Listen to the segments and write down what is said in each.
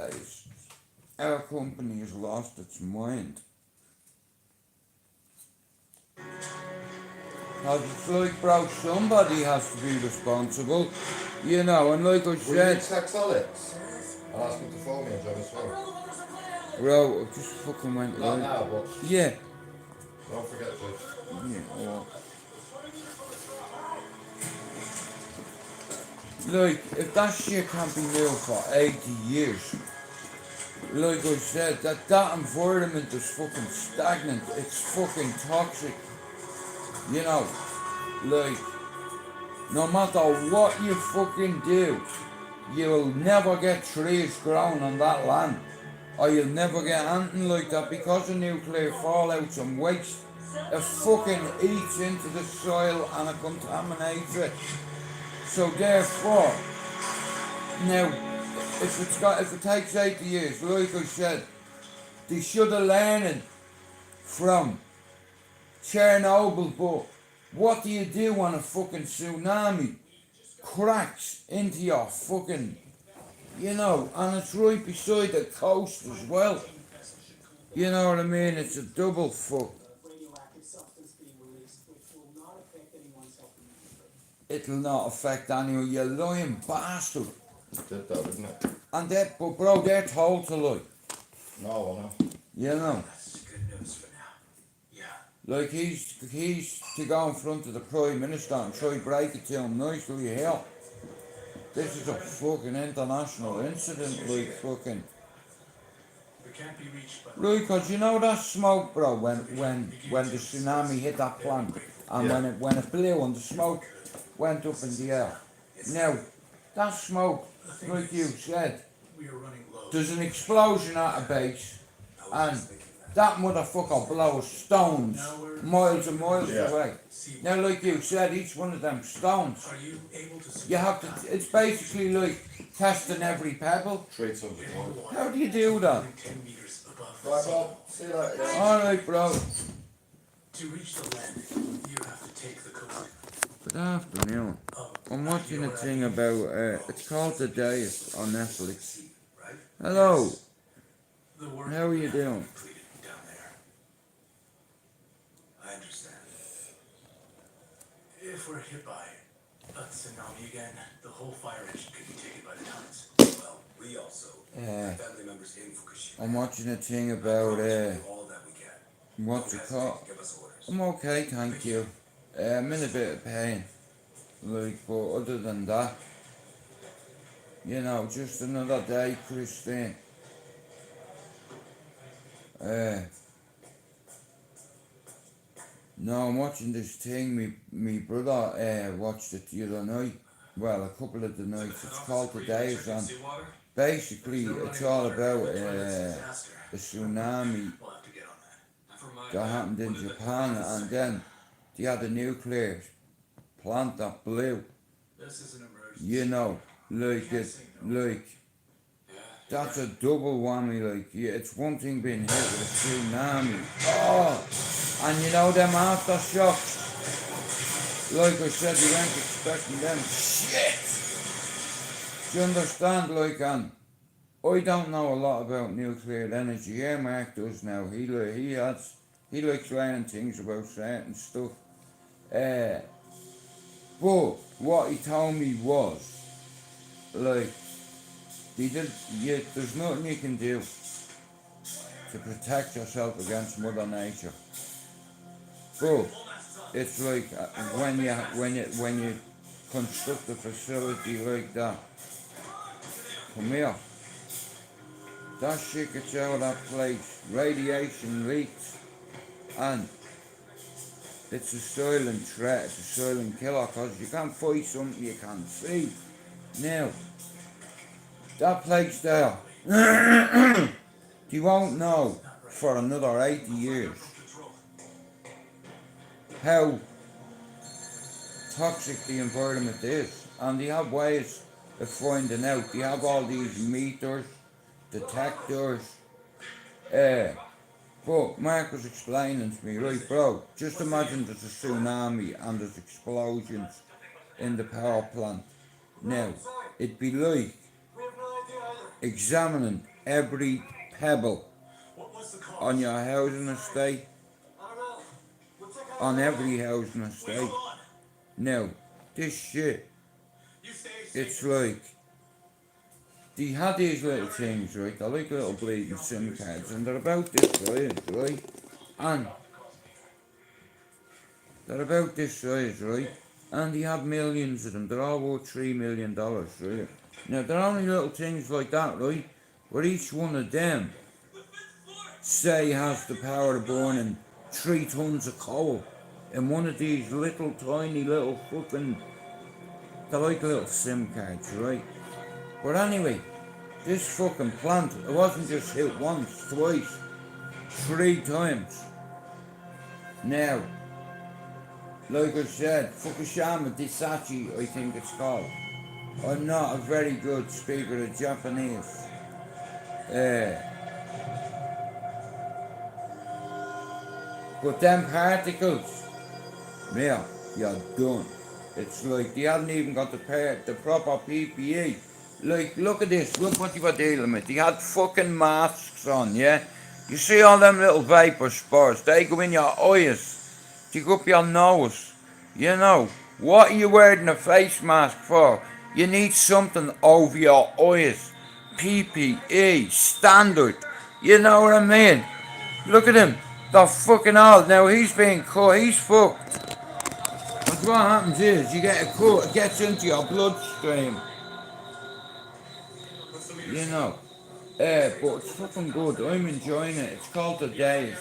days. Our company has lost its mind. Because it's like, bro, somebody has to be responsible, you know, and like I Will you said, text Alex? I'll ask him to phone me and join as well. bro, I just fucking went Not right. now, but Yeah. don't forget to. Yeah, well, like, if that shit can't be moved for 80 years, like I said, that environment is fucking stagnant, it's fucking toxic, you know, like, no matter what you fucking do, you'll never get trees grown on that land, or you'll never get anything like that because of nuclear fallouts and waste. It fucking eats into the soil and it contaminates it. So therefore, now, if it takes 80 years, like I said, they should have learned from Chernobyl, but what do you do when a fucking tsunami cracks into your fucking, you know, and it's right beside the coast as well. You know what I mean? It's a double fuck. It'll not affect anyone, you lying bastard. It did though, didn't it? And but bro, they're told to lie. No, I know. You know? That's good news for now. Yeah. Like he's to go in front of the Prime Minister and try break it to him nicely here. This is a fucking international incident, like fucking. We can't be reached by. Right, cause you know that smoke, bro, when the tsunami hit that plant and Yeah. when it blew and the smoke went up in the air. Now, that smoke, like you said, We are running low. there's an explosion at a base and that motherfucker blows stones miles and miles Yeah. away. Now, like you said, each one of them stones, Are you able to? you have to, it's basically like testing every pebble. Treat something. How do you do that? 10 meters above. Right, Bob. See you later. Alright, bro. To reach the land, you have to take the coast. Good afternoon. I'm watching a thing about, it's called The Diet on Netflix. Right? Hello, The work how are you doing? completed down there. I understand. If we're hit by a tsunami again, the whole fire engine could be taken by the tides. Well, we also Yeah. have family members in Fukushima. I'm watching a thing I about, promise we'll do all that we can. what's it Don't called? hesitate to give us orders. I'm okay, thank you. I'm in a bit of pain. Like, but other than that, you know, just another day, Christine. No, I'm watching this thing. Me brother watched it the other night. Well, a couple of the nights. It's called The Days, and basically it's all about a tsunami We'll have to get on that. that happened in Japan, and then they had a nuclear plant that blew. This is an emergency. You know, like that's a double whammy. Like, yeah, it's one thing being hit with a tsunami. Oh, and you know them aftershocks. Like I said, you weren't expecting them. Shit. Do you understand? Like, and I don't know a lot about nuclear energy. Yeah, Mark does now. He likes learning things about certain stuff. But what he told me was, like, there's nothing you can do to protect yourself against Mother Nature. But it's like when you construct a facility like that. Come here. That shit gets out of that place. Radiation leaks, and it's a silent threat, it's a silent killer, because you can't fight something you can't see. Now, that place there, you won't know for another 80 years how toxic the environment is. And they have ways of finding out. They have all these meters, detectors. But Mark was explaining to me, right, bro, just imagine there's a tsunami and there's explosions in the power plant. Now, it'd be like examining every pebble What's the cause? on your housing estate, I don't know. We'll check out on the every road. housing Wait, estate. hold on. Now, this shit, You stay it's safe. like, they had these little things, right? They're like little bleeding SIM cards, and they're about this size, right? And they're about this size, right? And they have millions of them. They're all worth $3 million, right? Now, they're only little things like that, right? But each one of them, say, has the power of burning 3 tons of coal in one of these little tiny little fucking, they're like little SIM cards, right? But anyway, this fucking plant, it wasn't just hit once, twice, 3 times. Now, like I said, Fukushima Daiichi, I think it's called. I'm not a very good speaker of Japanese. But them particles, yeah, you're done. It's like they hadn't even got the proper PPE. Like, look at this, look what you were dealing with. They had fucking masks on, yeah? You see all them little vapor spores, they go in your eyes, they go up your nose. You know, what are you wearing a face mask for? You need something over your eyes. PPE, standard. You know what I mean? Look at him. They're fucking old. Now he's being cut. He's fucked. But what happens is you get a cut. It gets into your bloodstream. You know. But it's fucking good. I'm enjoying it. It's called The Days.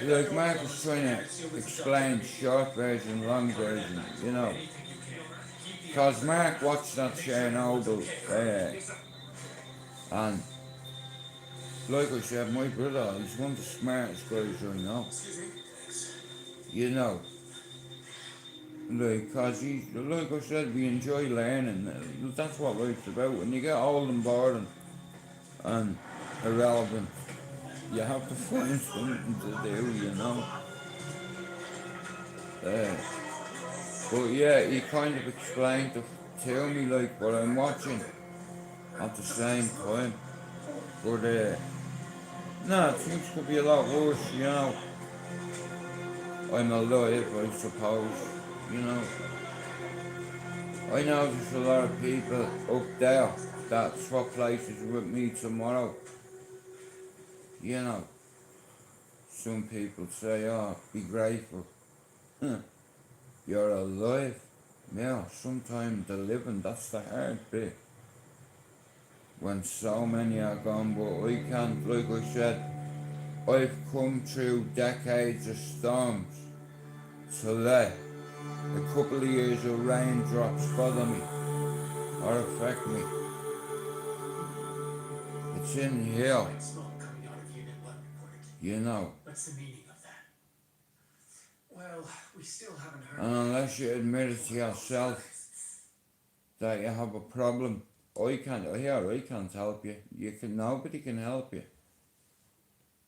Like Mark was trying to explain short version, long version, you know. Because Mark watched that Chernobyl, and like I said, my brother, he's one of the smartest guys I know. You know, like, cause he, like I said, we enjoy learning. That's what life's about. When you get old and boring and irrelevant, you have to find something to do, you know. But yeah, he kind of explained to me like what I'm watching at the same time. But no, things could be a lot worse, you know. I'm alive, I suppose, you know. I know there's a lot of people up there that swap places with me tomorrow. You know, some people say, oh, be grateful. You're alive. Yeah, sometimes the living, that's the hard bit. When so many are gone, but I can't, like I said, I've come through decades of storms to let a couple of years of raindrops bother me or affect me. It's in here, White smoke coming out of Unit 1 reported. you know. What's the meaning of that? Well, we still haven't heard. And unless you admit it to yourself that you have a problem, I can't help you. Nobody can help you.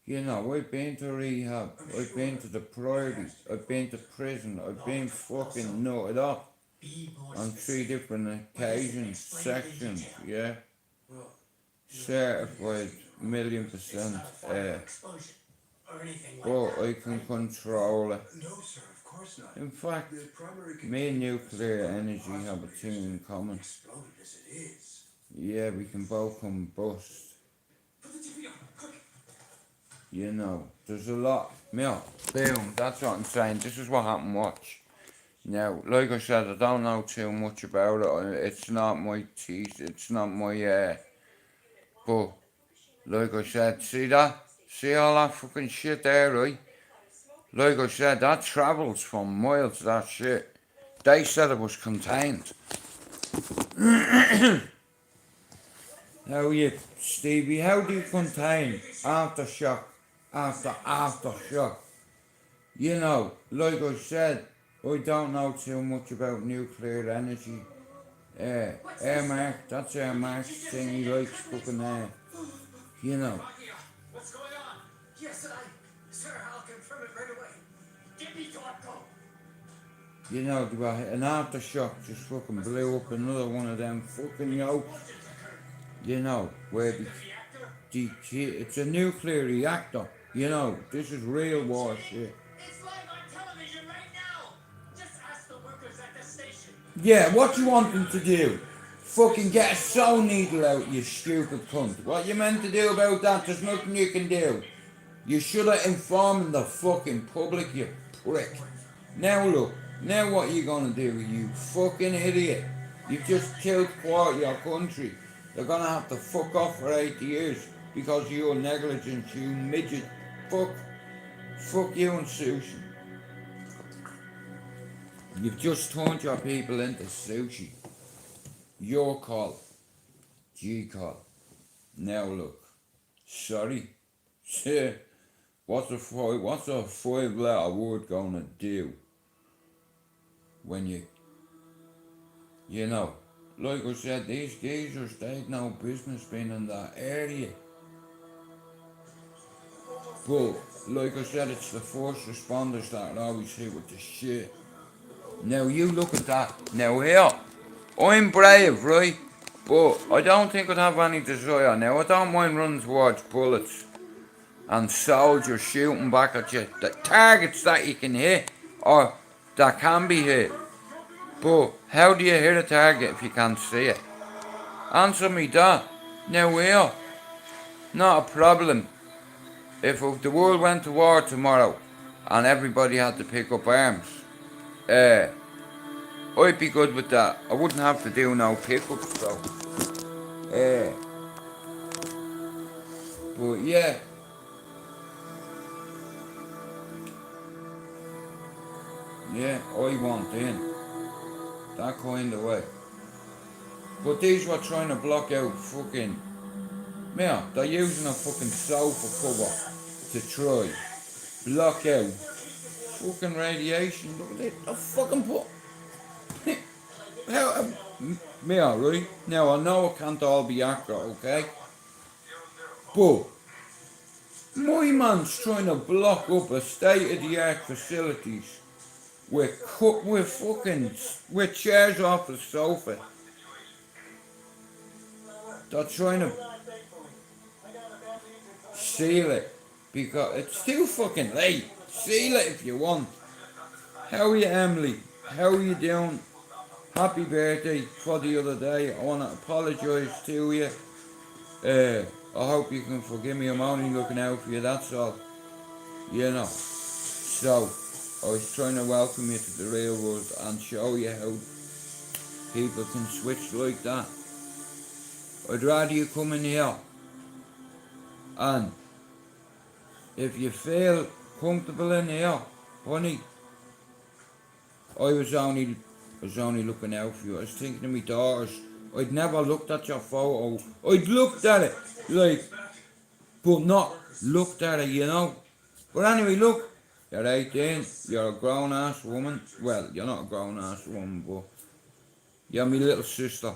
You know, I've been to rehab, I've been to the priorities, I've been to prison, I've been fucking nutted up Be more on 3 specific. different occasions, sections, yeah. Well, Certified, 1,000,000%. It's not a fire explosion or anything like But that. I can control it. no, sir, of course not. In fact, The primary me and containment nuclear was energy have a thing in common. exploded as it is. Yeah, we can both combust. Put the TV on, quick. You know, there's a lot. Yeah, boom, that's what I'm saying. This is what happened, watch. Now, like I said, I don't know too much about it. It's not my teeth, it's not my, but, like I said, see that? See all that fucking shit there, right? Like I said, that travels from miles, that shit. They said it was contained. Stevie, how do you contain aftershock after aftershock? You know, like I said, I don't know too much about nuclear energy. Mark, that's Mark's thing, he likes fucking you know. What's going on? Yes, sir, I'll confirm it right away. Get me to our go. You know, they were, an aftershock just fucking blew up another one of them fucking yokes. You know, where it's a nuclear reactor. You know, this is real war shit. It's live on television right now. Just ask the workers at the station. Yeah, what you want them to do? Fucking get a sew needle out, you stupid cunt. What you meant to do about that? There's nothing you can do. You should have informed the fucking public, you prick. Now look, now what you gonna do, you fucking idiot? You've just killed quarter of your country. They're gonna have to fuck off for 80 years because of your negligence, you midget. Fuck you and sushi. You've just turned your people into sushi. Your call. G call. Now look. Sorry. What's a five-letter word gonna do when you know, like I said, these geezers, they'd no business being in that area. But, like I said, it's the first responders that are always hit with the shit. Now you look at that. Now here, I'm brave, right? But I don't think I'd have any desire. Now I don't mind running towards bullets and soldiers shooting back at you. The targets that you can hit or that can be hit. But how do you hit a target if you can't see it? Answer me that. Now here, not a problem. If the world went to war tomorrow and everybody had to pick up arms, I'd be good with that. I wouldn't have to do no pickups though. But yeah. Yeah, I want in. That kind of way. But these were trying to block out fucking... Yeah, they're using a fucking sofa cover to try block out fucking radiation. Look at it. They fucking put... How... Yeah, right? Now, I know it can't all be accurate, okay? But... My man's trying to block up a state-of-the-art facilities with chairs off the sofa. They're trying to seal it because it's too fucking late. Seal it if you want. How are you, Emily? How are you doing? Happy birthday for the other day. I want to apologise to you. I hope you can forgive me. I'm only looking out for you, that's all. You know. So, I was trying to welcome you to the real world and show you how people can switch like that. I'd rather you come in here and if you feel comfortable in here, honey, I was only looking out for you. I was thinking of my daughters. I'd never looked at your photo. I'd looked at it, like, but not looked at it, you know. But anyway, look, you're 18, you're a grown-ass woman. Well, you're not a grown-ass woman, but you're my little sister.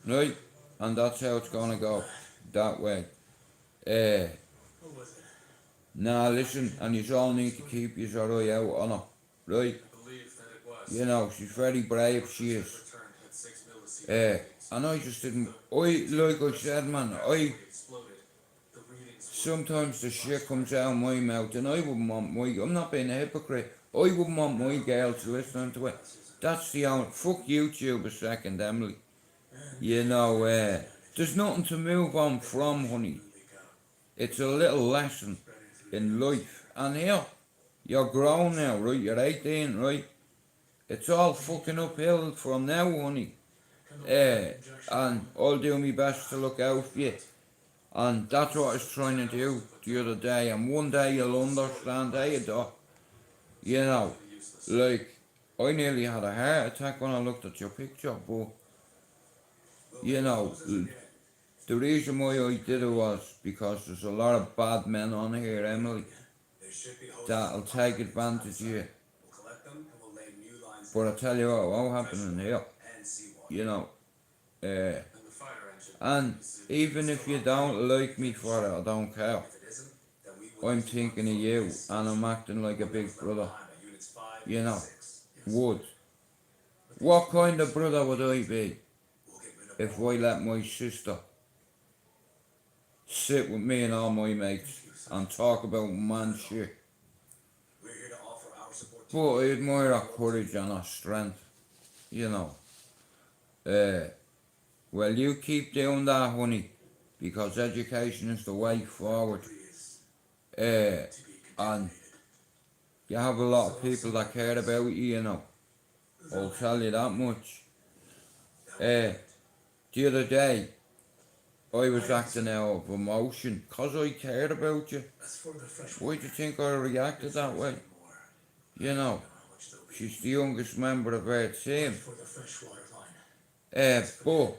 Right? And that's how it's gonna go. That way. Nah, listen, and you all need to keep your eye out on her. Right? You know, she's very brave, she is. And I just didn't, like I said, man, sometimes the shit comes out of my mouth and I wouldn't want I'm not being a hypocrite, I wouldn't want my girl to listen to it. That's the only, fuck YouTube a second, Emily. You know, there's nothing to move on from, honey. It's a little lesson in life. And here, you're grown now, right? You're 18, right? It's all fucking uphill from now, honey. And I'll do my best to look out for you. And that's what I was trying to do the other day. And one day you'll understand, you know, like, I nearly had a heart attack when I looked at your picture, but, you know, the reason why I did it was because there's a lot of bad men on here, Emily, that'll take advantage of you. But I tell you what happened in here, you know, and even if you don't like me for it, I don't care. I'm thinking of you and I'm acting like a big brother. You know, Six. Yes. would. What kind of brother would I be We'll get rid of if all I let my sister sit with me and all my mates and talk about man shit? We're here to offer our support to But I you. admire her courage and her strength, you know. Well, you keep doing that, honey, because education is the way forward. Is Uh, to be and contaminated. you have a lot of people that care about you, you know. I'll tell you that much. The other day, I was acting out of emotion because I cared about you. As for the fresh Why water, do you think I reacted that way? Anymore. You know, How much they'll be. she's the youngest member of our team. for the freshwater line. But,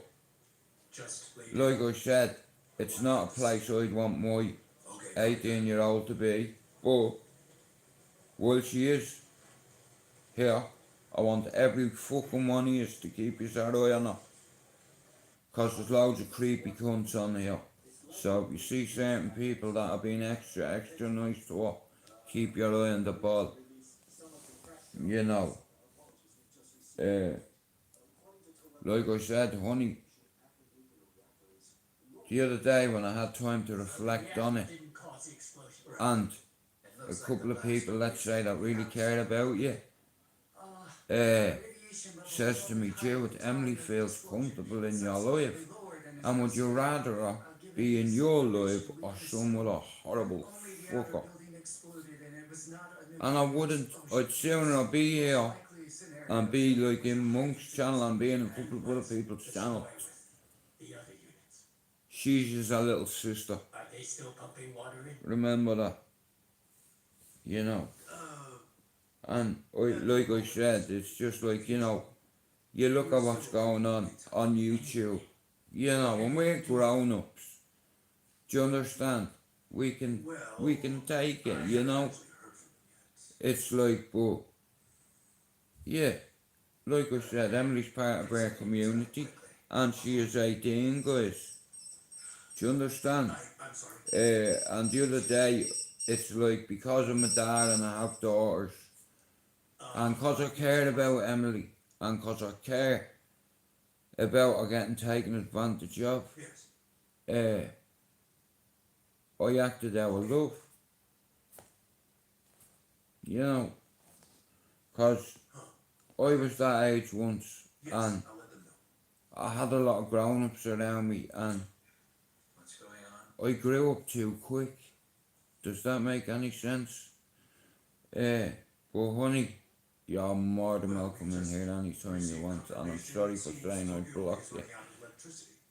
Just leave. like I said, it's not a place I'd want my Okay. 18-year-old to be. But, while she is here, I want every fucking one of you to keep your eye on her. Because there's loads of creepy cunts on here. So if you see certain people that are being extra nice to her, keep your eye on the ball. You know. Like I said, honey, the other day when I had time to reflect on it, Didn't cause the explosion. and a couple of people, let's say, that really care about you, says to me, Jude, Emily feels comfortable in your life, and would you rather her be in your life or some other horrible fucker? And I wouldn't. I'd sooner be here and be like in Monk's channel and be in a couple of other people's channels. The other units. She's just a little sister. Are they still pumping water in? Remember that. You know. And like I said, it's just like, you know, you look at what's going on YouTube. You know, when we're grown-ups, do you understand? We can take it, you know. It's like, but, yeah, like I said, Emily's part of our community, and she is 18, guys. Do you understand? I'm sorry. And the other day, it's like, because I'm a dad and I have daughters, and because I care about Emily, and because I care about her getting taken advantage of, Yes. I acted out of love. You know, because I was that age once, Yes. and I'll let them know. I had a lot of grown-ups around me, and What's going on? I grew up too quick. Does that make any sense? Well, honey, you're more than welcome in here anytime you want, and I'm sorry for saying I blocked you.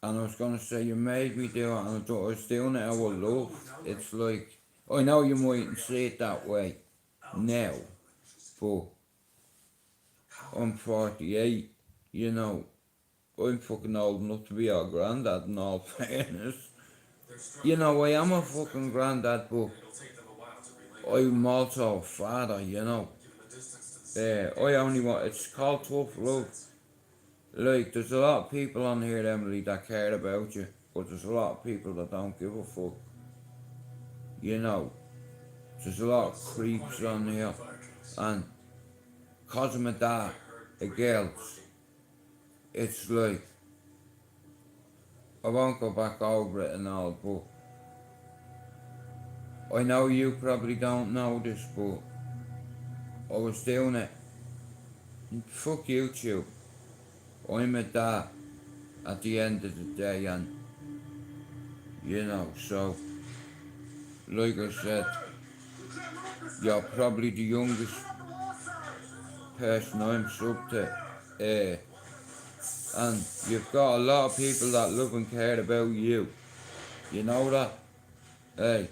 And I was gonna say, you made me do it, and I thought I was doing it out of love. It's like, I know you mightn't see it that way now, but I'm 48, you know, I'm fucking old enough to be our granddad in all fairness. You know, I am a fucking granddad, but I'm also a father, you know. I only want, it's called tough love. Like, there's a lot of people on here, Emily, that care about you, but there's a lot of people that don't give a fuck. You know, there's a lot of creeps on here, and cause I'm a dad, a girls, it's like, I won't go back over it and all, but I know you probably don't know this, but I was doing it. Fuck YouTube. I'm a dad at the end of the day, and you know, so like I said, you're probably the youngest person I'm sub to, and you've got a lot of people that love and care about you. You know that? Hey,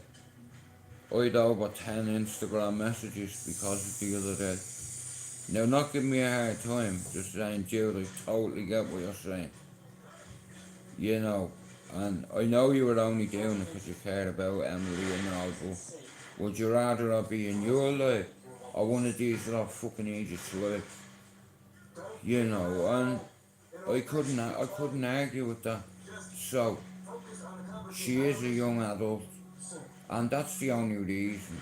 I had over 10 Instagram messages because of the other day. Now, not giving me a hard time, just saying, Jude, I totally get what you're saying. You know, and I know you were only doing it because you cared about Emily and all, but would you rather I be in your life or one of these little fucking idiots' lives? You know, and I couldn't argue with that. So, she is a young adult, and that's the only reason,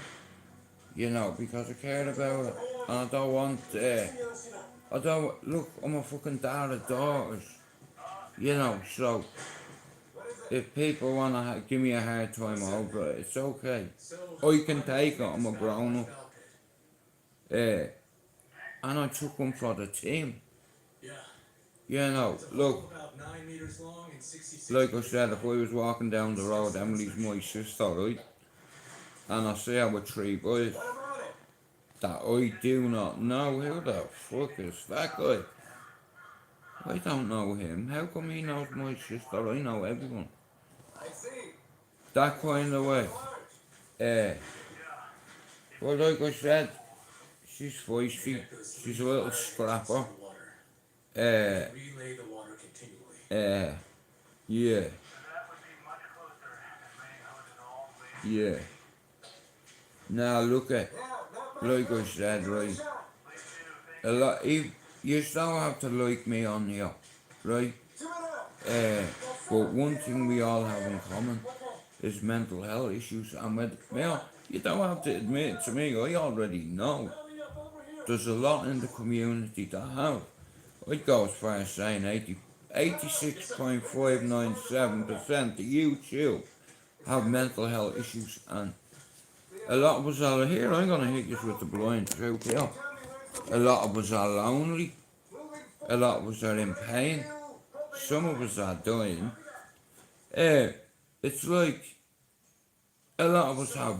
you know, because I cared about her. and I don't want, look, I'm a fucking dad of daughters, you know, so if people want to give me a hard time over it, it's okay. I can take it, I'm a grown up. And I took one for the team. Yeah. You know, It's a look, hole about 9 meters long and 66 like I meters said, if I wide. was walking down the road, Emily's my sister, right? And I see her with three boys that I do not know. Who the fuck is that guy? I don't know him. How come he knows my sister? I know everyone. That kind of way. Well, like I said, she's feisty. She's a little scrapper. Relay the water continually. Yeah, yeah. Now look at, like I said, right? A lot. You still have to like me on here, right? But one thing we all have in common is mental health issues, and well, you don't have to admit it to me. I already know. There's a lot in the community that have. I'd go as far as saying 86.597% of YouTube have mental health issues, and a lot of us are here. I'm gonna hit you with the blind truth here. A lot of us are lonely. A lot of us are in pain. Some of us are dying. It's like a lot of us have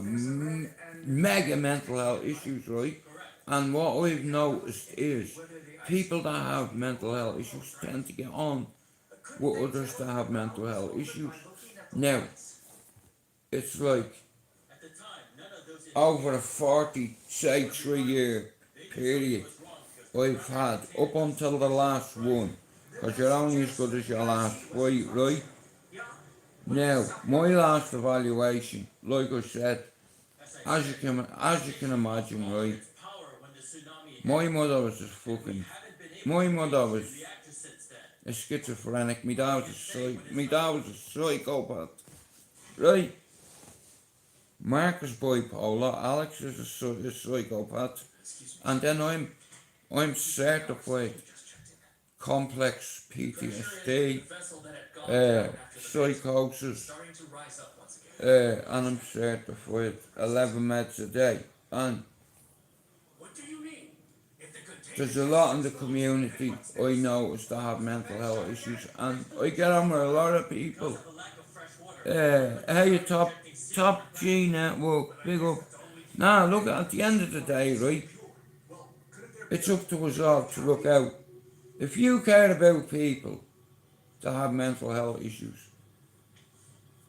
mega mental health issues, right? And what I've noticed is people that have mental health issues tend to get on with others that have mental health issues. Now, it's like over a 40, say 3 year period, I've had up until the last one, because you're only as good as your last fight, right? Now, my last evaluation, like I said, as you can imagine, right? My mother was my mother was a schizophrenic. My dad was a psychopath, right? Mark is bipolar. Alex is a psychopath, and then I'm certified complex PTSD, psychosis, and I'm certified 11 meds a day. And there's a lot in the community I notice that have mental health issues, and I get on with a lot of people. Hey, top G network, big up. Now, look, at the end of the day, right, it's up to us all to look out. If you care about people that have mental health issues,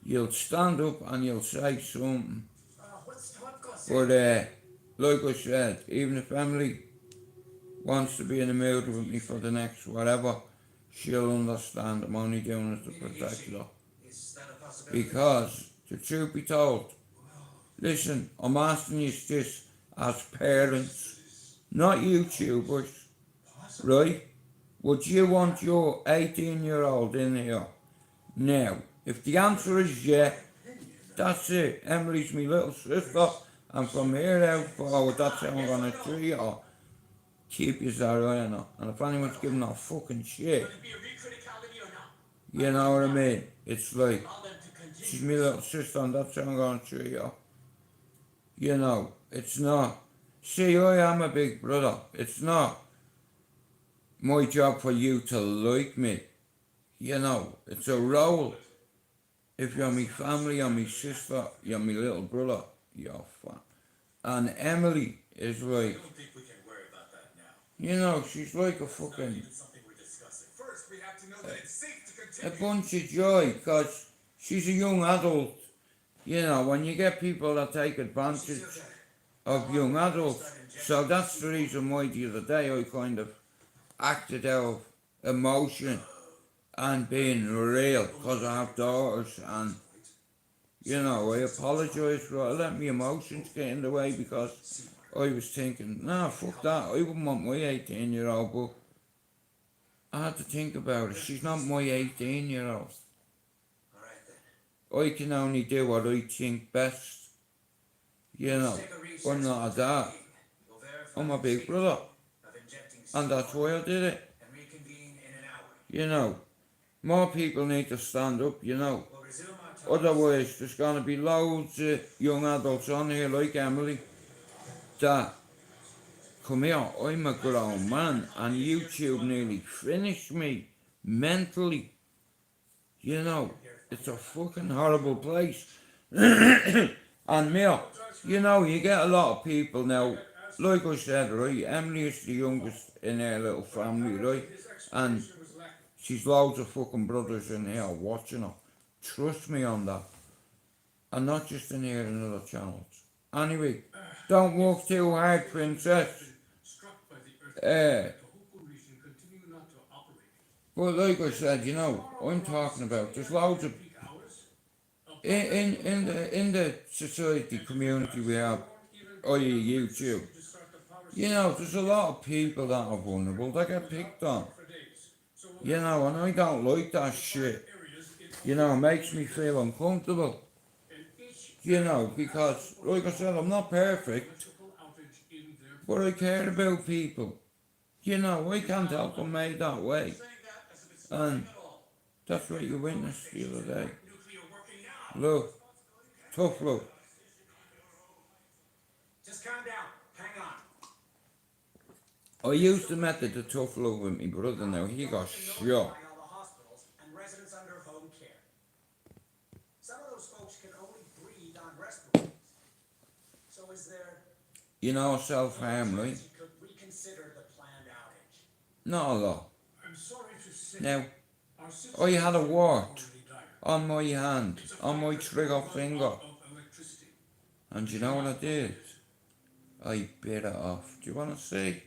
you'll stand up and you'll say something. But, like I said, even if Emily wants to be in the mood with me for the next whatever, she'll understand I'm only doing it to protect her. Because, the truth be told, listen, I'm asking you this as parents, not YouTubers, right? Would you want your 18-year-old in here? Now, if the answer is yeah, that's it. Emily's my little sister, and from here out forward, that's how I'm gonna treat her. Keep your eye on her. And if anyone's giving her fucking shit, you know what I mean? It's like, she's my little sister, and that's how I'm gonna treat her. You know, it's not. See, I am a big brother. It's not my job for you to like me. You know, it's a role. If you're my family, you're my sister, you're my little brother, you're fine. And Emily is like, you know, she's like a fucking, a bunch of joy, because she's a young adult. You know, when you get people that take advantage of young adults. So that's the reason why the other day I kind of acted out of emotion and being real, because I have daughters, and you know, I apologise for it. I let my emotions get in the way, because I was thinking, nah, fuck that, I wouldn't want my 18-year-old, but I had to think about it. She's not my 18-year-old. I can only do what I think best, you know, I'm not a dad. I'm a big brother. of injecting And that's why I did it. and reconvene in an hour. You know, more people need to stand up, you know. We'll resume our talks. Otherwise, there's going to be loads of young adults on here like Emily that come here, I'm a grown man and YouTube nearly finished me mentally. You know, it's a fucking horrible place. And me, you know, you get a lot of people now, like I said, right, Emily is the youngest in her little family, right, and she's loads of fucking brothers in here watching her. Trust me on that. And not just in here in other channels. Anyway, don't work too hard, princess. But like I said, you know, I'm talking about, there's loads of, in the society community we have, i.e. YouTube, you know, there's a lot of people that are vulnerable, that get picked on. You know, and I don't like that shit. You know, it makes me feel uncomfortable. You know, because, like I said, I'm not perfect, but I care about people. You know, I can't help them made that way. And that's what you witnessed the other day. Look, tough look. Just calm down. Hang on. I used the method of tough love with my brother now, he got shot. All the hospitals and residents under home care. Some of those folks can only breathe on respirators. So is there You know, self-harm, right? you could reconsider the planned outage? Not a lot. I'm sorry to say. Now, I had a wart on my hand, on my trigger finger. And you know what I did? I bit it off. Do you want to see?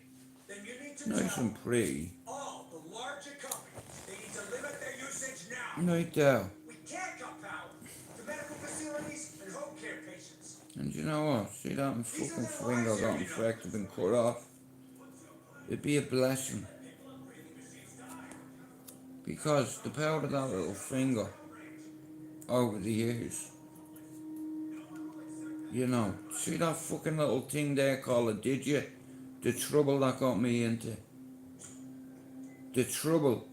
Then you need to Nice and pretty. all the larger companies. They need to limit their usage now. Right there. We can't cut power to medical facilities and home care patients. And you know what? See that fucking finger got infected and cut off? It'd be a blessing. Because the power of that little finger over the years, you know, see that fucking little thing there called a digit? The trouble that got me into. The trouble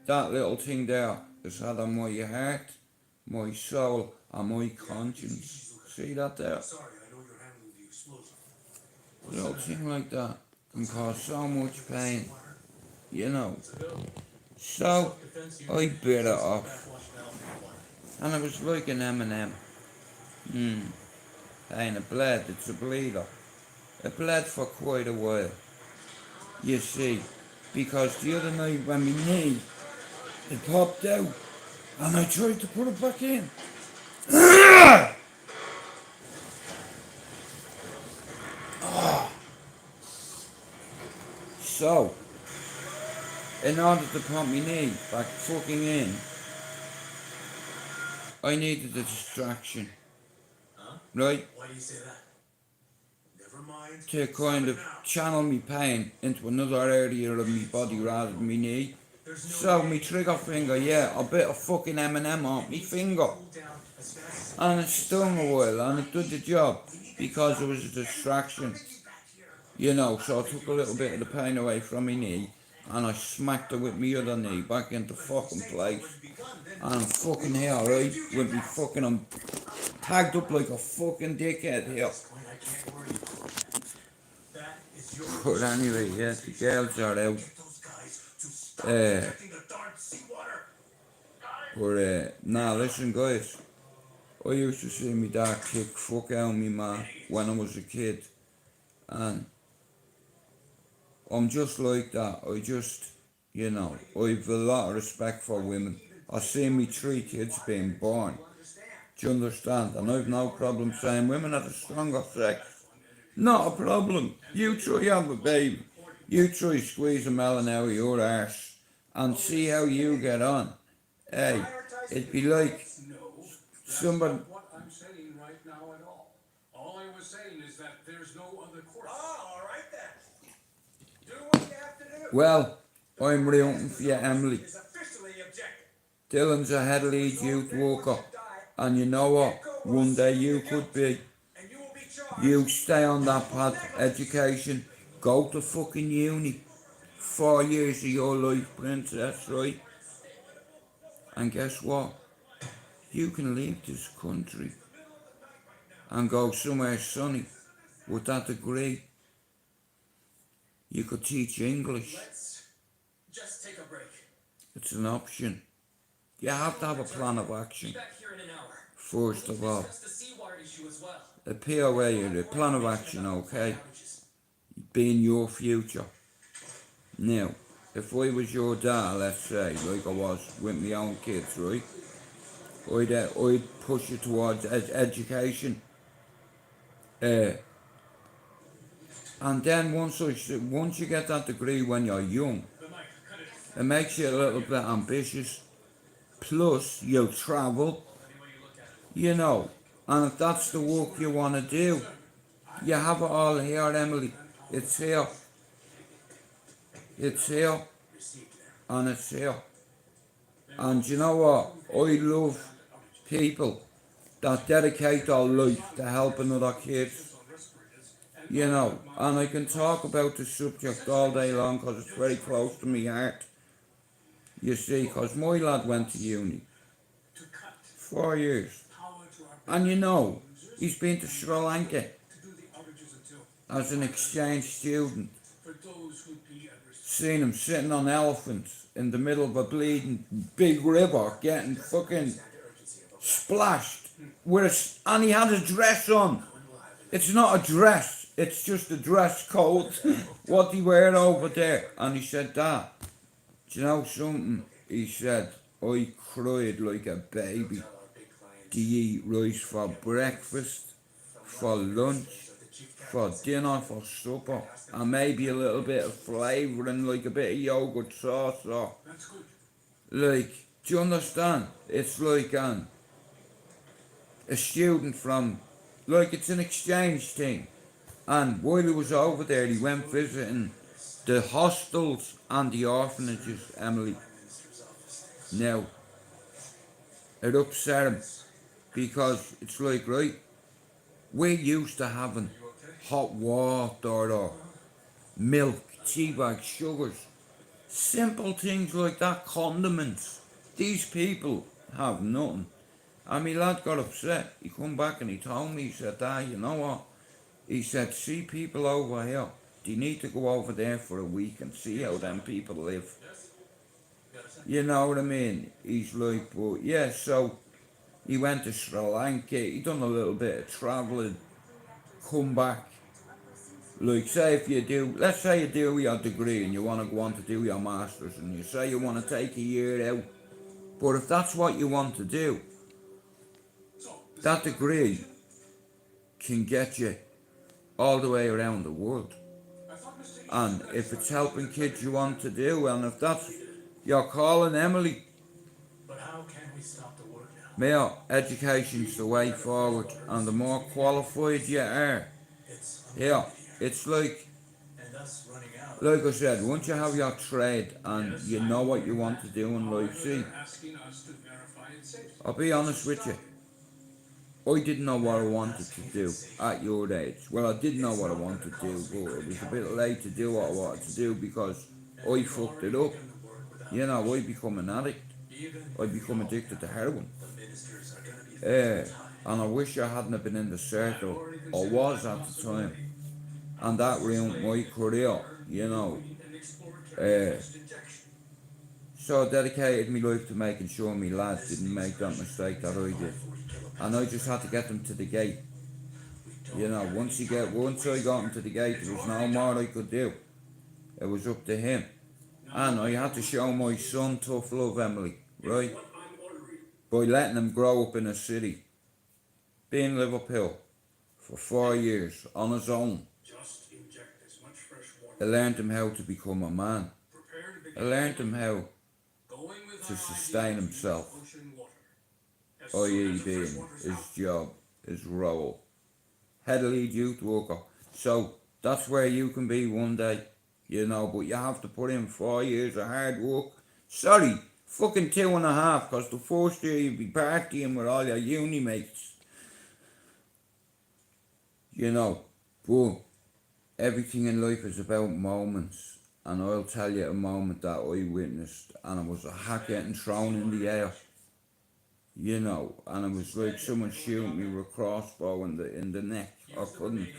that little thing there has had on my heart, my soul, and my conscience. See that there? Sorry, I know you're handling the explosion. A little thing like that can cause so much pain, you know. So, I bit it off. And it was like an M&M. And it bled, it's a bleeder. It bled for quite a while. You see, because the other night when my knee, it popped out, and I tried to put it back in. So, in order to put my knee back fucking in, I needed a distraction. Right? Why do you say that? Never mind. To kind of channel me pain into another area of my body rather than my knee. So my trigger finger, yeah, I bit a fucking M&M on my finger. And it stung a while and it did the job because it was a distraction. You know, so I took a little bit of the pain away from my knee and I smacked it with my other knee back into fucking place. And I'm fucking here, right? With me fucking, I'm tagged up like a fucking dickhead here. But anyway, yeah, the girls are out. Nah, listen guys. I used to see me dad kick fuck out of me man when I was a kid. And I'm just like that. I just, you know, I've a lot of respect for women. I see me 3 kids being born. Do you understand? And I've no problem saying women are the stronger sex. Not a problem. You try have a baby. You try squeeze a melon out of your arse and see how you get on. Hey, it'd be like somebody. What I'm saying right now at all. All I was saying is that there's no other course. Oh, all right then. Do what you have to do. Well, I'm rooting for you, Emily. Is officially objective. Dylan's a head lead youth worker. And you know what? One day you could be. And you will be charged. You stay on that path, education, Go to fucking uni. 4 years of your life, princess, right? And guess what? You can leave this country and go somewhere sunny with that degree. You could teach English. Let's just take a break. It's an option. You have to have a plan of action. Be back here in an hour. First of all, Discuss the seawater issue as well. a POA or a plan of action, okay? Being your future. Now, if I was your dad, let's say, like I was with my own kids, right? I'd push you towards education. And then once you get that degree when you're young, it makes you a little bit ambitious. Plus, you'll travel, you know. And if that's the work you want to do, you have it all here, Emily. It's here. It's here. And it's here. And you know what? I love people that dedicate their life to helping other kids. You know, and I can talk about the subject all day long because it's very close to my heart. You see, because my lad went to uni. 4 years. And you know, he's been to Sri Lanka as an exchange student. Seen him sitting on elephants in the middle of a bleeding big river getting fucking splashed. And he had a dress on. It's not a dress, it's just a dress code. What he wear over there. And he said, Dad, do you know something? He said, I cried like a baby. Do you eat rice for breakfast, for lunch, for dinner, for supper, and maybe a little bit of flavouring, like a bit of yogurt sauce or... Like, do you understand? It's like a student from... Like, it's an exchange thing. And while he was over there, he went visiting the hostels and the orphanages, Emily. Now, it upset him. Because it's like, right, we're used to having hot water or milk, tea bags, sugars, simple things like that, condiments. These people have nothing. And my lad got upset. He come back and he told me, he said, Dad, you know what? He said, see people over here, they need to go over there for a week and see how them people live. You know what I mean? He's like, well, yeah, so... He went to Sri Lanka, he done a little bit of travelling, come back. Like say if you do, let's say you do your degree and you want to go on to do your masters and you say you want to take a year out. But if that's what you want to do, that degree can get you all the way around the world. And if it's helping kids you want to do, and if that's your calling, Emily, But how can we stop the work now? Mate, education's the way forward, and the more qualified you are, it's like I said, once you have your trade and you know what you want to do in life, see, I'll be honest with you, I didn't know what I wanted to do at your age. Well, I did know what I wanted to do, but it was a bit late to do what I wanted to do because I fucked it up. You know, I become an addict. I become addicted to heroin. And I wish I hadn't been in the circle I was at the time. And that ruined my career, you know. So I dedicated my life to making sure my lads didn't make that mistake that I did. And I just had to get them to the gate. You know, once I got him to the gate, there was no more I could do. It was up to him. And I had to show my son tough love, Emily, right? By letting him grow up in a city. Being in Liverpool for 4 years on his own. I learned him how to become a man. I learned him how to sustain himself. I.e. being his job, his role. Head lead youth worker. So that's where you can be one day, you know, but you have to put in 4 years of hard work. Sorry, fucking 2.5, because the first year you'd be partying with all your uni mates. You know, but everything in life is about moments, and I'll tell you a moment that I witnessed, and it was a hat getting thrown in the air, you know, and it was like someone shooting me with a crossbow in the neck. I couldn't,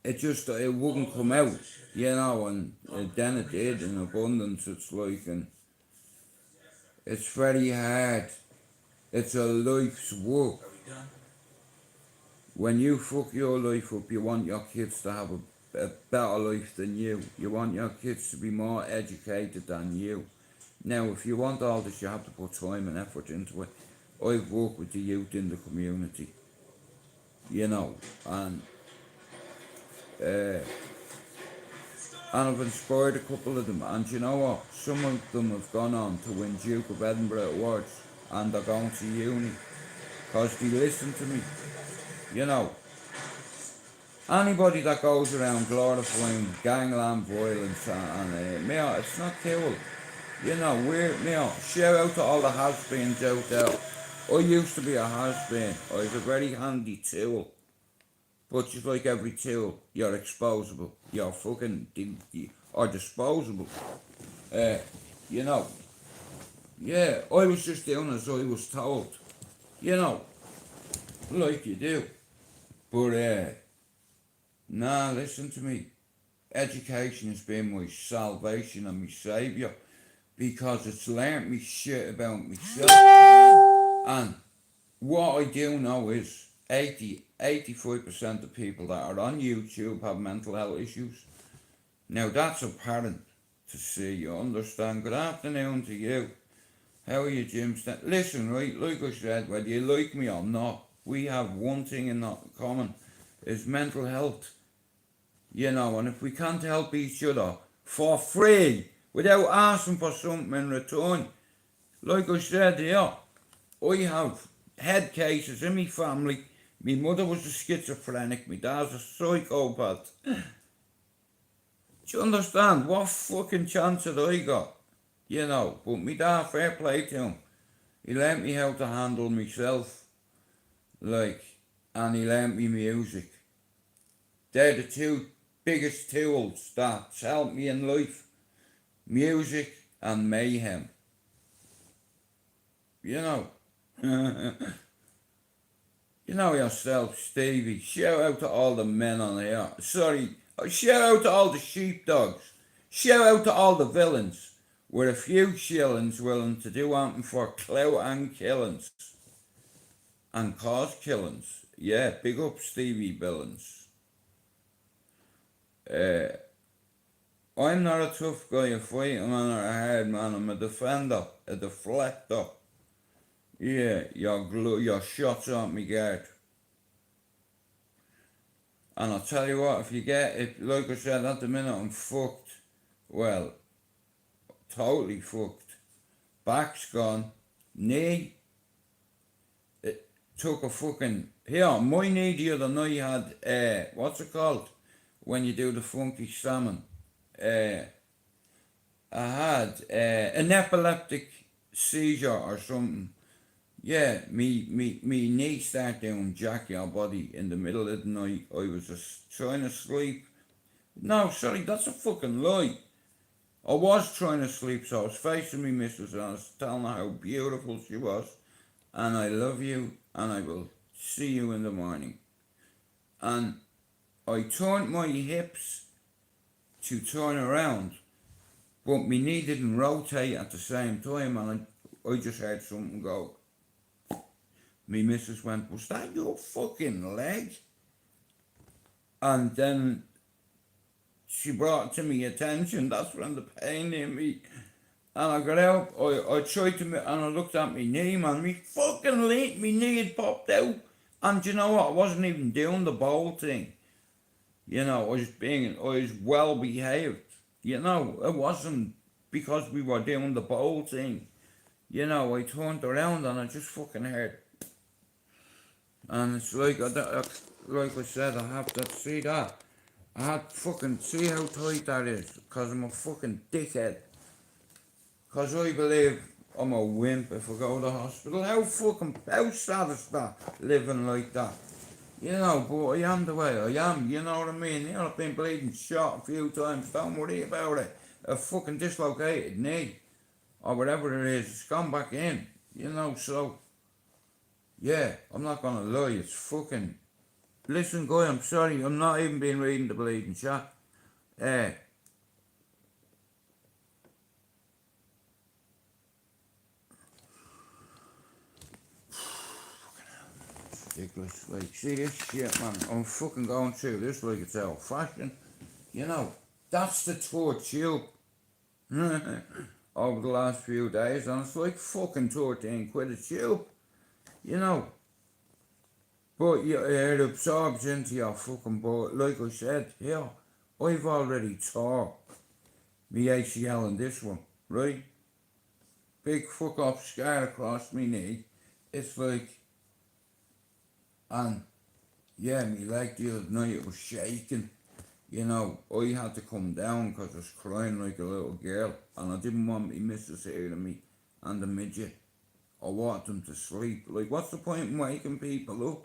it wouldn't come out, you know, and then it did in abundance. It's like, and it's very hard. It's a life's work. Are we done? When you fuck your life up, you want your kids to have a better life than you. You want your kids to be more educated than you. Now, if you want all this, you have to put time and effort into it. I've worked with the youth in the community, you know, and I've inspired a couple of them. And you know what? Some of them have gone on to win Duke of Edinburgh awards, and they're going to uni because they listen to me. You know, anybody that goes around glorifying gangland violence and it's not cool. You know, shout out to all the has-beens out there. I used to be a has-been. I was a very handy tool. But just like every tool, you're exposable. You're fucking, or disposable. You know, yeah, I was just doing as I was told. You know, like you do. But, nah, listen to me. Education has been my salvation and my saviour because it's learnt me shit about myself. And what I do know is 85% of people that are on YouTube have mental health issues. Now that's apparent to see, you understand. Good afternoon to you. How are you, Jim? Listen, right, like I said, whether you like me or not, we have one thing in common, is mental health. You know, and if we can't help each other for free, without asking for something in return, like I said here, I have head cases in my family. My mother was a schizophrenic, my dad's a psychopath. Do you understand? What fucking chance had I got? You know, but my dad, fair play to him. He learnt me how to handle myself, like, and he learnt me music. They're the two biggest tools that's helped me in life. Music and mayhem. You know. You know yourself, Stevie. Shout out to all the men on here. Sorry, shout out to all the sheepdogs. Shout out to all the villains with a few shillings willing to do anything for clout and killings. And cause killings. Yeah, big up Stevie Billings. I'm not a tough guy, a fighting man or a hard man. I'm a defender, a deflector. Yeah, your shots aren't me guard. And I'll tell you what, if you get it, like I said, at the minute I'm fucked. Well, totally fucked. Back's gone. Knee, it took a fucking, here, my knee the other night had, what's it called? When you do the funky salmon. I had an epileptic seizure or something. Yeah, me knee started doing jack your body in the middle of the night. I was just trying to sleep. No, sorry, that's a fucking lie. I was trying to sleep, so I was facing me missus and I was telling her how beautiful she was. And I love you and I will see you in the morning. And I turned my hips to turn around, but my knee didn't rotate at the same time and I just heard something go. Me missus went, was that your fucking leg? And then she brought it to me attention. That's when the pain hit me. And I got out, I tried to, and I looked at my knee, man. Me fucking knee had popped out. And you know what? I wasn't even doing the bowl thing. You know, I was well behaved. You know, it wasn't because we were doing the bowl thing. You know, I turned around and I just fucking heard. And it's like I said, I have to see that. I had fucking see how tight that is, because I'm a fucking dickhead. Because I believe I'm a wimp if I go to the hospital. How sad is that, living like that? You know, but I am the way I am, you know what I mean? You know, I've been bleeding shot a few times, don't worry about it. A fucking dislocated knee, or whatever it is, it's gone back in, you know, so, yeah, I'm not gonna lie, it's fucking... Listen, guy, I'm sorry, I'm not even been reading the bleeding shot. Ridiculous, like, see this shit, man, I'm fucking going through this like it's old fashioned, you know, that's the tour tube. Over the last few days, and it's like fucking 13 quid a tube, you know. But it absorbs into your fucking body. Like I said, yeah, I've already tore me ACL in this one, right? Big fuck off scar across me knee. It's like, and yeah, me leg the other night, it was shaking. You know, I had to come down because I was crying like a little girl, and I didn't want me missus hearing me and the midget. I want them to sleep. Like, what's the point in waking people up?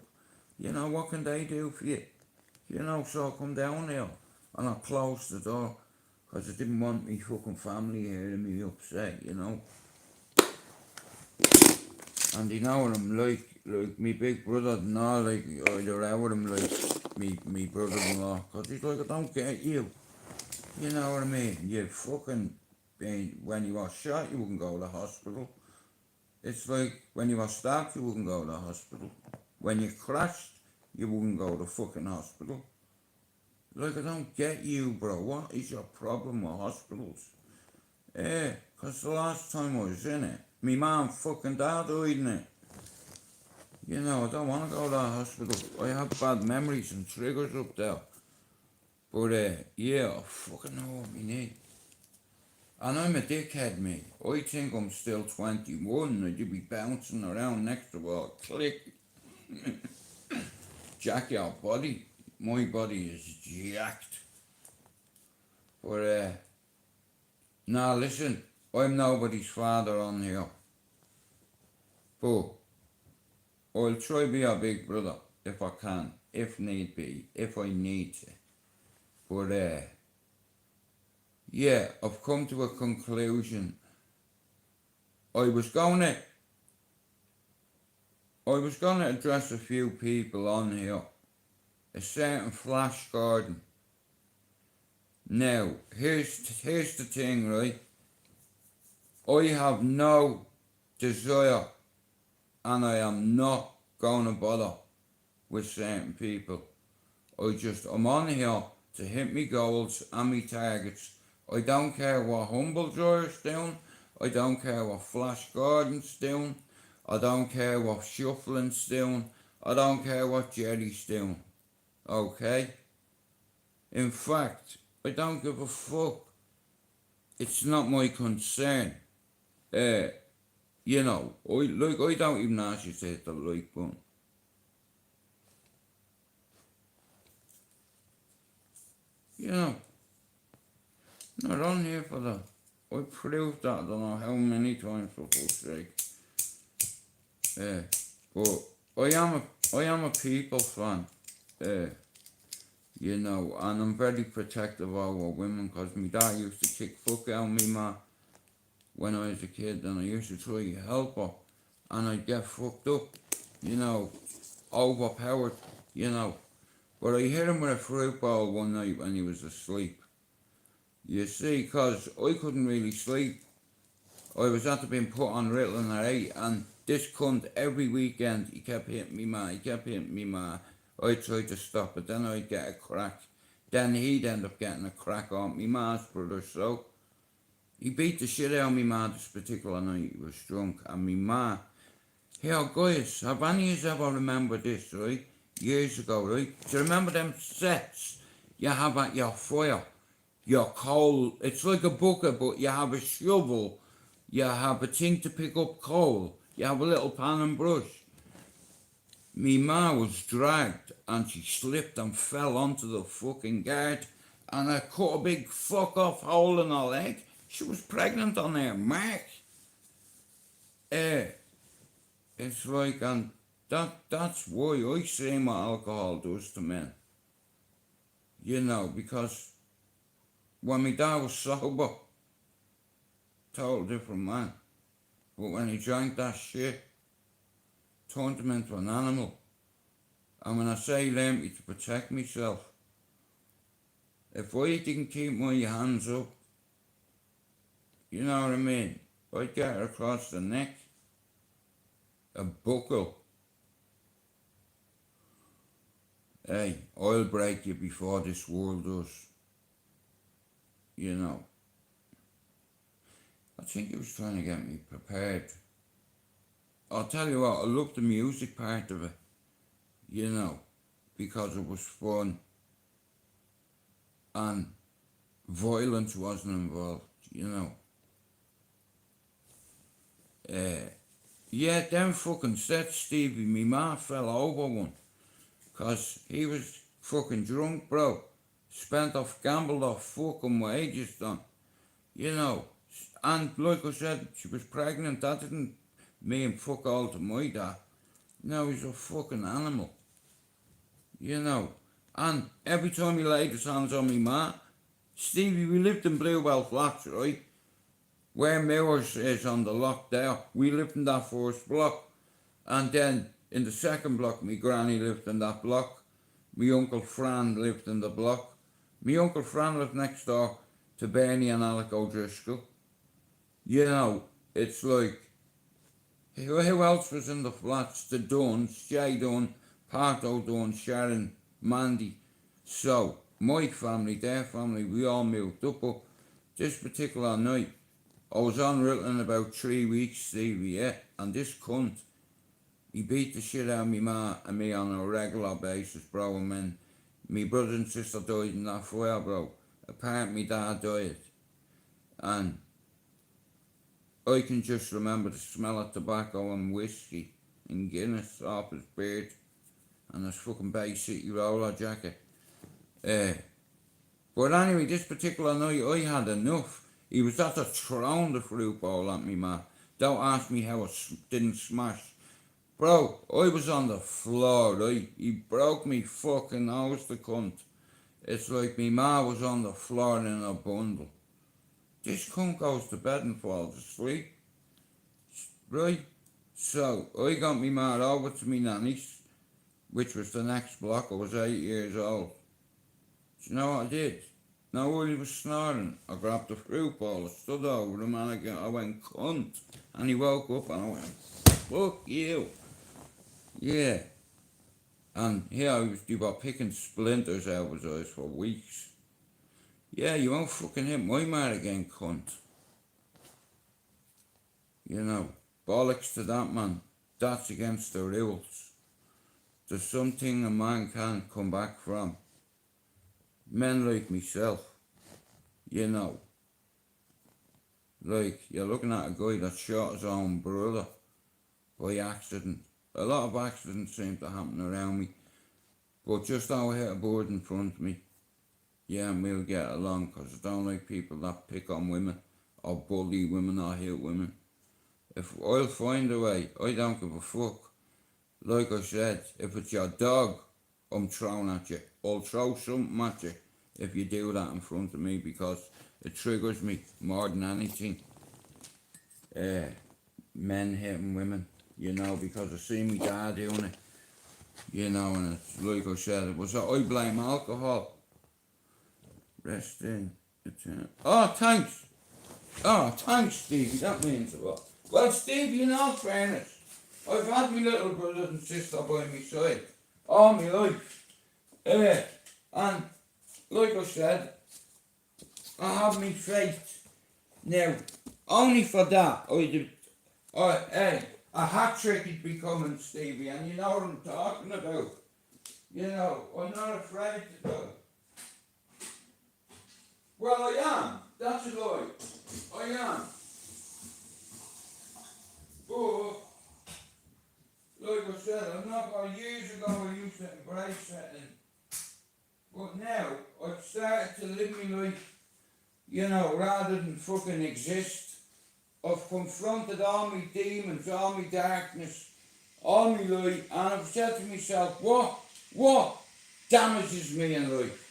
You know, what can they do for you? You know, so I come down here and I closed the door because I didn't want me fucking family hearing me upset, you know. And you know what I'm like me big brother, not like either out with him like me brother-in-law, because he's like, I don't get you. You know what I mean? You fucking, when you were shot, you wouldn't go to the hospital. It's like, when you were stabbed, you wouldn't go to the hospital. When you crashed, you wouldn't go to the fucking hospital. Like, I don't get you, bro. What is your problem with hospitals? Because the last time I was in it, me mum fucking dad died in it. You know, I don't want to go to the hospital. I have bad memories and triggers up there. But, yeah, I fucking know what me need. And I'm a dickhead, mate. I think I'm still 21. I should be bouncing around next to a click. Jack your body. My body is jacked. But, now listen, I'm nobody's father on here. But I'll try be a big brother if I can, if need be, if I need to. But, yeah, I've come to a conclusion. I was gonna address a few people on here. A certain Flash Gordon. Now, here's the thing, right? I have no desire, and I am not gonna bother with certain people. I'm on here to hit me goals and me targets. I don't care what Humble Dryer's doing. I don't care what Flash Gordon's doing. I don't care what Shuffling's doing. I don't care what Jerry's doing. Okay? In fact, I don't give a fuck. It's not my concern. You know, I don't even ask you to hit the like button. You know, not on here for that. I proved that I don't know how many times, for fuck's sake. But I am a people fan. You know, and I'm very protective over women because my dad used to kick fuck out of me ma when I was a kid, and I used to try to help her, and I'd get fucked up, you know, overpowered, you know. But I hit him with a fruit bowl one night when he was asleep. You see, because I couldn't really sleep. I was after being put on Ritalin at 8, and this cunt every weekend, he kept hitting me ma. I tried to stop it, then I'd get a crack. Then he'd end up getting a crack on me ma's brother, so he beat the shit out of me ma this particular night. He was drunk, and me ma. Here, guys, have any of you ever remembered this, right? Years ago, right? Do you remember them sets you have at your fire? Your coal, it's like a bucket, but you have a shovel, you have a thing to pick up coal, you have a little pan and brush. Me ma was dragged and she slipped and fell onto the fucking guard, and I cut a big fuck off hole in her leg. She was pregnant on her mark. It's like, and that's why I say what alcohol does to men. You know, because when my dad was sober, total different man. But when he drank that shit, turned him into an animal. And when I say he learned me to protect myself, if I didn't keep my hands up, you know what I mean, I'd get her across the neck, a buckle. Hey, I'll break you before this world does. You know. I think he was trying to get me prepared. I'll tell you what, I loved the music part of it. You know, because it was fun. And violence wasn't involved, you know. Yeah, them fucking sets, Stevie, me ma fell over one. Cause he was fucking drunk, bro. Gambled off fucking wages done. You know. And like I said, she was pregnant. That didn't mean fuck all to my dad. No, he's a fucking animal. You know. And every time he laid his hands on me ma, Stevie, we lived in Bluebell Flats, right? Where Moores is on the lock there. We lived in that first block. And then in the second block, my granny lived in that block. My Uncle Fran lived in the block. My Uncle Fran lived next door to Bernie and Alec O'Driscoll. You know, it's like, who else was in the flats? The Dunns, Jay Dunn, Parto Dunn, Sharon, Mandy. So, my family, their family, we all moved up. But this particular night, I was on Ritalin about 3 weeks, Stevie, yeah, and this cunt, he beat the shit out of me ma and me on a regular basis, bro, and then me brother and sister died in that fire, bro. Apparently, my dad died. And I can just remember the smell of tobacco and whiskey and Guinness off his beard and his fucking Bay City roller jacket. But anyway, this particular night, I had enough. He was after throwing the fruit bowl at me, man. Don't ask me how it didn't smash. Bro, I was on the floor, right? He broke me fucking nose, the cunt. It's like me ma was on the floor in a bundle. This cunt goes to bed and falls asleep. Right? So, I got me ma over to me nanny's, which was the next block. I was 8 years old. Do you know what I did? Now while he was snoring, I grabbed the fruit bowl, I stood over him and I went, cunt. And he woke up and I went, fuck you. Yeah. And here he was picking splinters out of his eyes for weeks. Yeah, you won't fucking hit my man again, cunt. You know, bollocks to that, man. That's against the rules. There's something a man can't come back from. Men like myself, you know, like you're looking at a guy that shot his own brother by accident. A lot of accidents seem to happen around me, but just don't hit a bird in front of me. Yeah, and we'll get along, because I don't like people that pick on women or bully women or hit women. If I'll find a way, I don't give a fuck. Like I said, if it's your dog, I'm throwing at you. I'll throw something at you if you do that in front of me, because it triggers me more than anything. Men hitting women, you know, because I see me dad doing it, you know, and it's like I said, I blame alcohol. Rest in eternity. Oh, thanks, Stevie, that means a lot. Well, Stevie, in all fairness, I've had my little brother and sister by my side all my life. And like I said, I have my faith. Now, only for that, a hat trick is becoming, Stevie, and you know what I'm talking about. You know, I'm not afraid to do it. Well, I am. That's a lie. I am. But, like I said, I'm not going years ago I used to embrace that. But now, I've started to live my life, you know, rather than fucking exist. I've confronted all my demons, all my darkness, all my life, and I've said to myself, what damages me in life?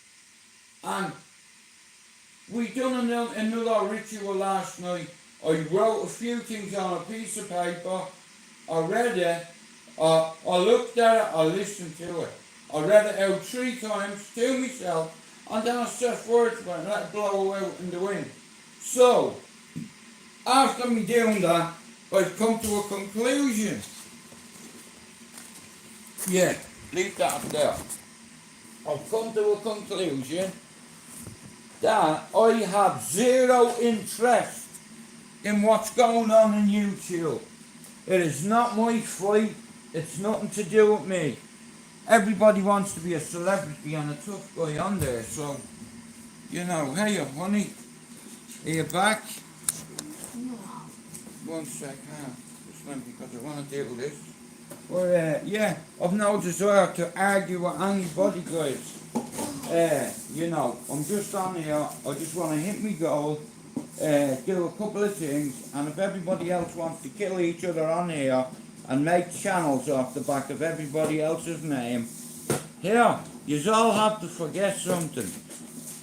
And we done another ritual last night. I wrote a few things on a piece of paper. I read it. I looked at it. I listened to it. I read it out 3 times to myself, and then I set words to it and let it blow out in the wind. So, after me doing that, I've come to a conclusion. Yeah, leave that up there. I've come to a conclusion that I have zero interest in what's going on in YouTube. It is not my fight. It's nothing to do with me. Everybody wants to be a celebrity and a tough guy on there, so, you know, hey, honey, are you back? No. 1 second, just let me, because I want to deal with this. Well, yeah, I've no desire to argue with anybody, guys. You know, I'm just on here, I just want to hit me goal, do a couple of things, and if everybody else wants to kill each other on here and make channels off the back of everybody else's name, here, you all have to forget something.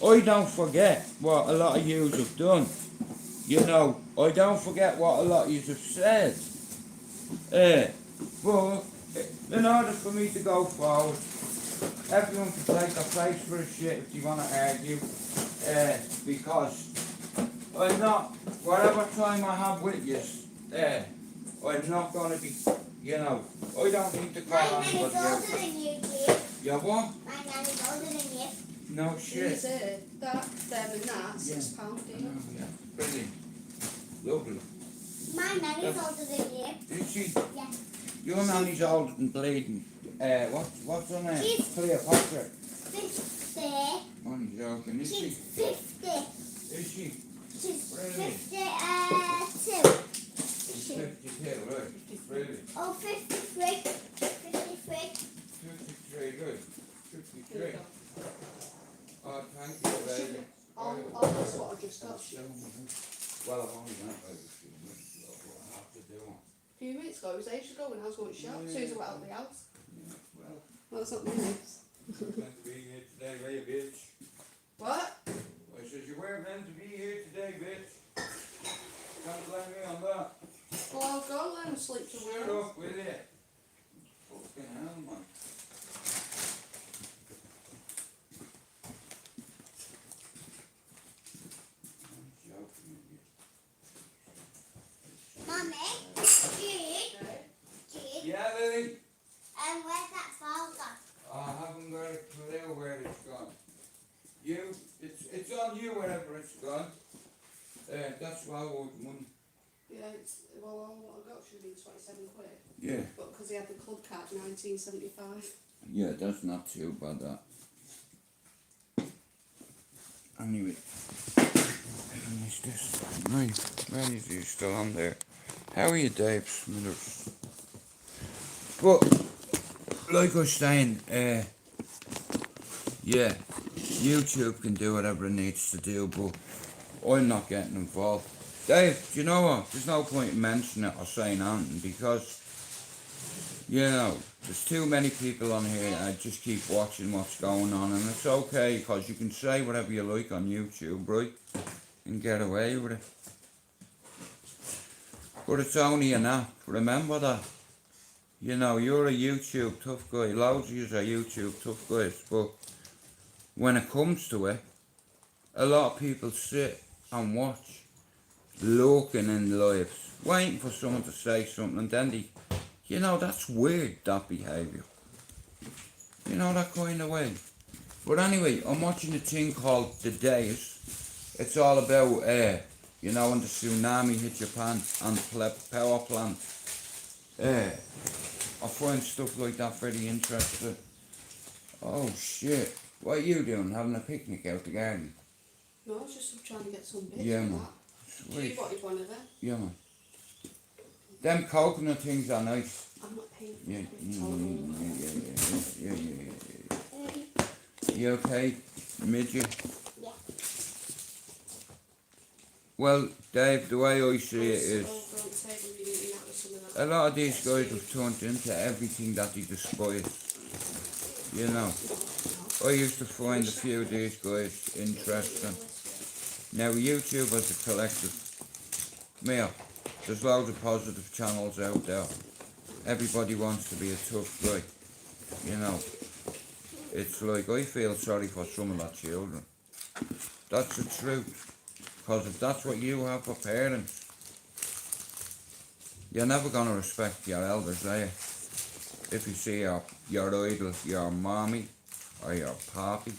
I don't forget what a lot of yous have done. You know, I don't forget what a lot of yous have said. But in order for me to go forward, everyone can take their place for a shit if you want to argue, because I'm not, whatever time I have with you, I'm not going to be, you know, I don't need to call My anybody nanny's out. older than you, kid. Yeah, what? My nanny's older than you. No Is shit. it that, them and that, £6 Oh, deal? yeah, brilliant. Lovely. My nanny's older than you. Is she? Yeah. Your nanny's older than bleeding. What's her name? She's- Cleopatra. 50. I'm joking, is She's she? 50. Is she? She's Really? 52. She's 52, right. Brilliant. Oh, 53. 53. 53, good. 53. Here you go. Oh, thank you, baby. That's what I just got. Well, I've only went over a few minutes, so what I have to do. A few minutes ago, it was ages ago when I was going to shop. As soon as I went out of the house. Yeah, well, Well, that's not minutes. you're meant to be here today, were you, bitch? What? I said, you were meant to be here today, bitch. Can't blame me on that. Well, I'll go then and sleep Shut tomorrow. up, will you? Fucking hell, man. I'm joking with you. Mummy, Jude, Okay. Jude, Yeah, Lily? where's that file gone? I haven't got a clue where it's gone. It's on you wherever it's gone. That's why I owed money. Yeah, well, what I got should be 27 quid. Yeah. But because he had the club card 1975. Yeah, that's not too bad, that. Anyway. Finish this. Right, where is he still on there? How are you, Dave Smithers? But, like I was saying, yeah, YouTube can do whatever it needs to do, but I'm not getting involved. Dave, do you know what? There's no point in mentioning it or saying anything because, you know, there's too many people on here that just keep watching what's going on, and it's okay because you can say whatever you like on YouTube, right? And get away with it. But it's only an app, remember that. You know, you're a YouTube tough guy, loads of you are YouTube tough guys, but when it comes to it, a lot of people sit and watch, looking in lives, waiting for someone to say something, and then they, you know, that's weird, that behaviour. You know, that kind of way. But anyway, I'm watching a thing called The Days. It's all about, you know, when the tsunami hit Japan and the power plant. I find stuff like that very interesting. Oh shit, what are you doing? Having a picnic out the garden? No, I was just trying to get some bits Yeah, of man. that. Sweet. You wanted one of them? Yeah, man. Them coconut things are nice. I'm not paying for Yeah, it. yeah. You okay, midget? Yeah. Well, Dave, the way I see it is, Oh, don't take them, you know, something like A that. lot of these guys have turned into everything that they despise. You know, I used to find a few of these guys interesting. Now YouTube as a collective, Mia, there's loads of positive channels out there. Everybody wants to be a tough guy. You know, it's like I feel sorry for some of the children. That's the truth. Because if that's what you have for parents, you're never going to respect your elders, are you? If you see your idol, your mommy or your pappy.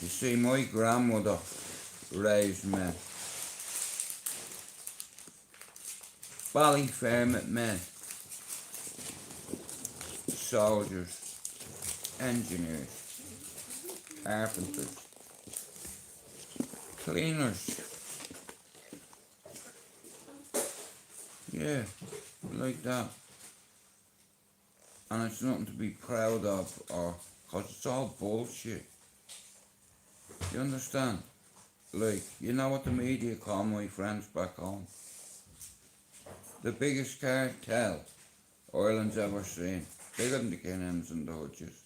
You see, my grandmother raised men. Ballyfermot men. Soldiers. Engineers. Carpenters. Cleaners. Yeah, like that. And it's nothing to be proud of, or because it's all bullshit. You understand? Like, you know what the media call my friends back home? The biggest cartel Ireland's ever seen. Bigger than the Kinnans and the Hudges.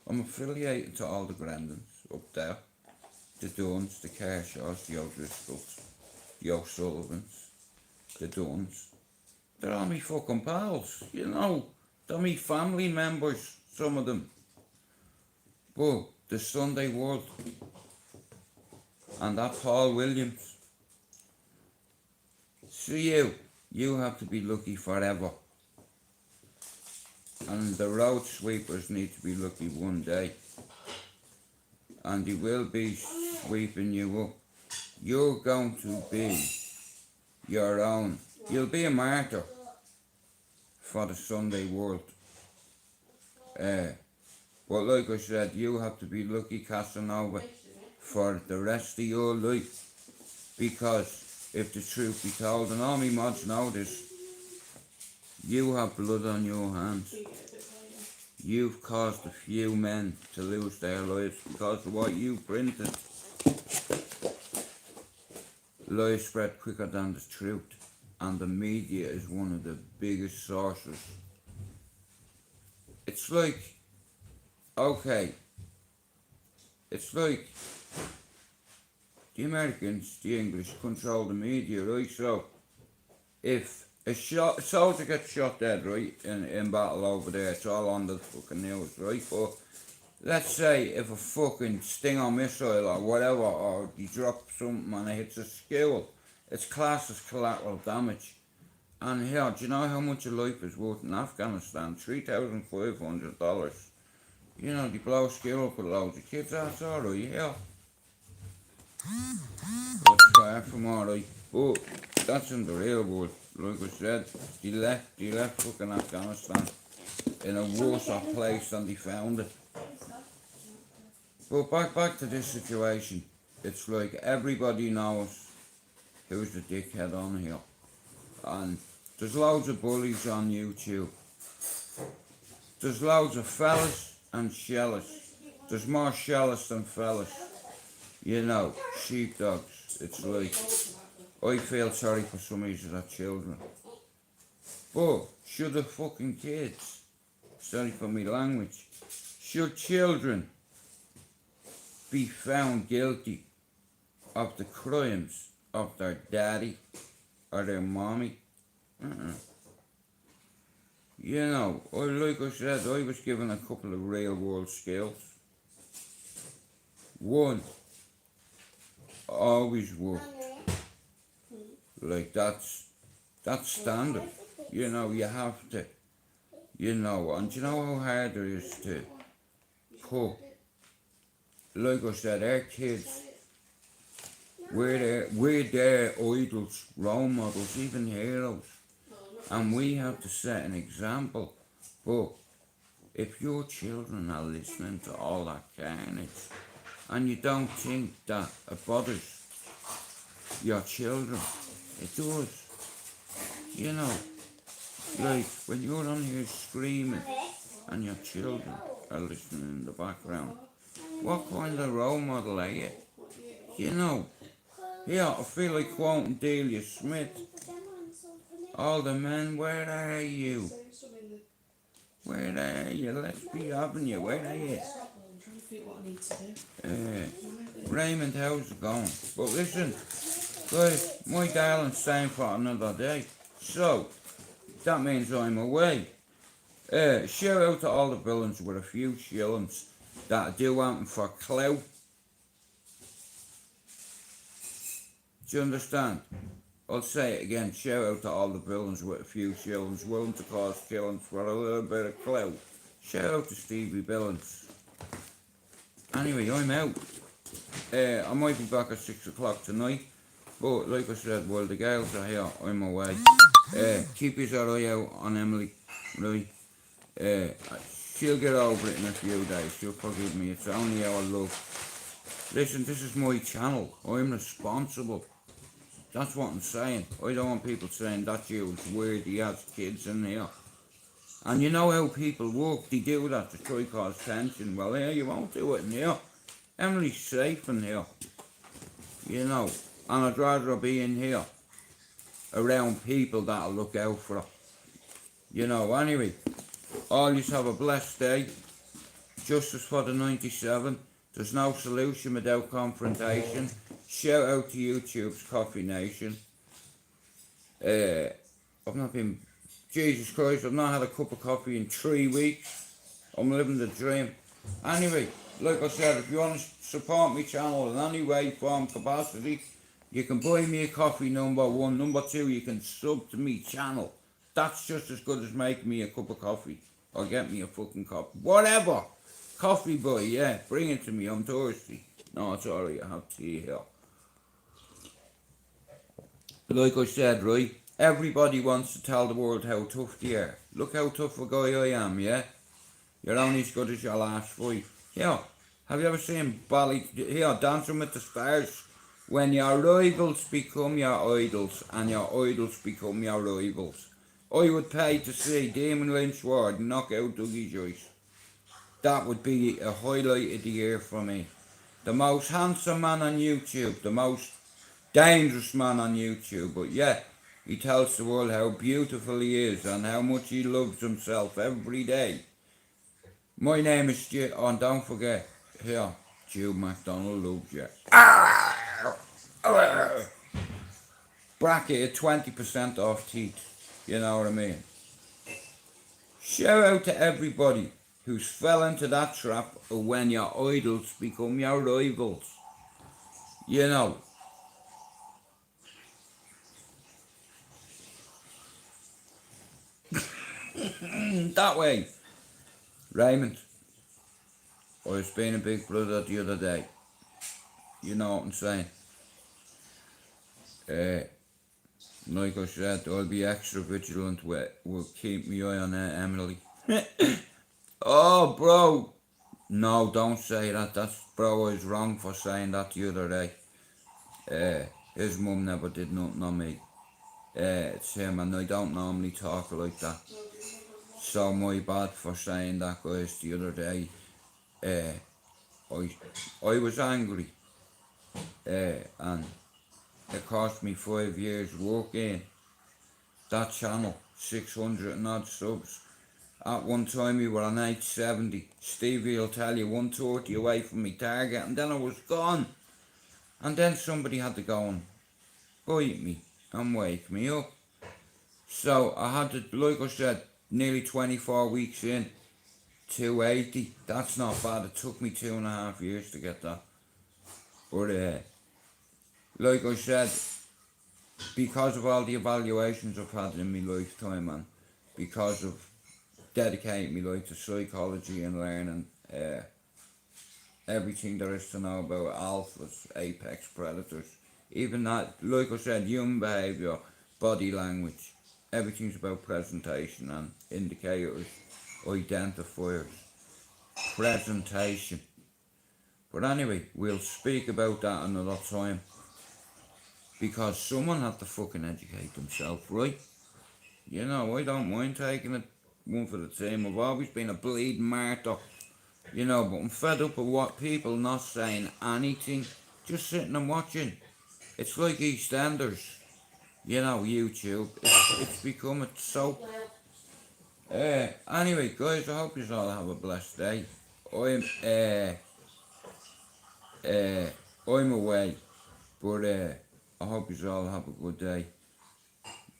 I'm affiliated to all the Grendons up there. The Dunns, the Kershaws, the O'Driscolls, the O'Sullivans, the Dunns. They're all me fucking pals, you know. They're me family members, some of them. But the Sunday World and that Paul Williams. See you have to be lucky forever. And the road sweepers need to be lucky one day. And they will be sweeping you up. You're going to be your own. You'll be a martyr for the Sunday world. But like I said, you have to be lucky, Casanova, for the rest of your life. Because if the truth be told, and all me mods know this, you have blood on your hands. You've caused a few men to lose their lives because of what you printed. Lies spread quicker than the truth, and the media is one of the biggest sources. It's like, okay, it's like the Americans, the English, control the media, right? So, if a soldier gets shot dead, right, in battle over there, it's all on the fucking news, right? But let's say if a fucking Stinger missile or whatever, or they drop something and it hits a school, it's classed as collateral damage. And here, do you know how much a life is worth in Afghanistan? $3,500. You know, they blow a school up with loads of kids, that's alright, yeah. That's far from alright. But that's in the real world. Like I said, they left fucking Afghanistan in a worse place than they found it. But back to this situation. It's like everybody knows who's the dickhead on here. And there's loads of bullies on YouTube. There's loads of fellas and shellers. There's more shellers than fellas. You know, sheepdogs. It's like, I feel sorry for some of these children. But should the fucking kids, sorry for me language, should children be found guilty of the crimes of their daddy or their mommy? You know, like I said, I was given a couple of real world skills. One, always work. Like that's standard. You know, you have to, you know, and you know how hard it is to put, like I said, our kids, we're their idols, role models, even heroes. And we have to set an example. But if your children are listening to all that carnage and you don't think that it bothers your children, it does. You know, like when you're on here screaming and your children are listening in the background, what kind of role model are you? You know, Yeah, I feel like quoting Delia Smith. All the men, where are you? Save some in the Where are you? Let's be having you. Where are you? shop. I'm trying to think what I need to do. Raymond, how's it going? But listen, guys, my darling's staying for another day. So, that means I'm away. Shout out to all the villains with a few shillings that do anything for clout. Do you understand? I'll say it again. Shout out to all the villains with a few shillings willing to cause killings for a little bit of clout. Shout out to Stevie Billings. Anyway, I'm out. I might be back at 6 o'clock tonight. But like I said, while the girls are here, I'm away. Keep your eye out on Emily, right? She'll get over it in a few days. She'll forgive me. It's only our love. Listen, this is my channel. I'm responsible. That's what I'm saying. I don't want people saying that you is weird, he has kids in here. And you know how people work, they do that to try cause tension. Well, yeah, you won't do it in here. Emily's safe in here. You know, and I'd rather her be in here around people that'll look out for her. You know, anyway, all you have a blessed day. Justice for the 97. There's no solution without confrontation. Shout out to YouTube's Coffee Nation. I've not been, Jesus Christ, I've not had a cup of coffee in 3 weeks. I'm living the dream. Anyway, like I said, if you want to support my channel in any way, form, capacity, you can buy me a coffee, number one. Number two, you can sub to me channel. That's just as good as making me a cup of coffee. Or get me a fucking coffee. Whatever. Coffee boy, yeah. Bring it to me, I'm thirsty. No, it's alright, I have tea here. Like I said, right, everybody wants to tell the world how tough they are. Look how tough a guy I am, yeah? You're only as good as your last fight. Yeah, have you ever seen Dancing with the Stars? When your rivals become your idols, and your idols become your rivals. I would pay to see Damon Lynch Ward knock out Dougie Joyce. That would be a highlight of the year for me. The most handsome man on YouTube, the most dangerous man on YouTube, but yeah, he tells the world how beautiful he is and how much he loves himself every day. My name is Stu, and don't forget, here, Jude McDonald loves you. Bracket at 20% off teeth, you know what I mean? Shout out to everybody who's fell into that trap of when your idols become your rivals. You know. That way. Raymond, I was being a big brother the other day. You know what I'm saying? Like I said, I'll be extra vigilant will keep me eye on Emily. Oh, bro. No, don't say that. That's, bro, I was wrong for saying that the other day. His mum never did nothing on me. It's him, and I don't normally talk like that. So my bad for saying that, guys, the other day. I was angry. And it cost me 5 years working that channel, 600 and odd subs. At one time we were on 870. Stevie will tell you 130 away from my target, and then I was gone. And then somebody had to go and bite me and wake me up. So I had to, like I said, nearly 24 weeks in, 280. That's not bad. It took me 2.5 years to get that. But like I said, because of all the evaluations I've had in my lifetime, and because of dedicating my life to psychology and learning everything there is to know about alphas, apex predators, even that, like I said, human behaviour, body language, everything's about presentation and indicators, identifiers, presentation. But anyway, we'll speak about that another time. Because someone had to fucking educate themselves, right? You know, I don't mind taking it one for the team. I've always been a bleeding martyr. You know, but I'm fed up of what people not saying anything. Just sitting and watching. It's like EastEnders, you know, YouTube. It's become a soap. Anyway, guys, I hope you all have a blessed day. I'm I'm away, but I hope you all have a good day.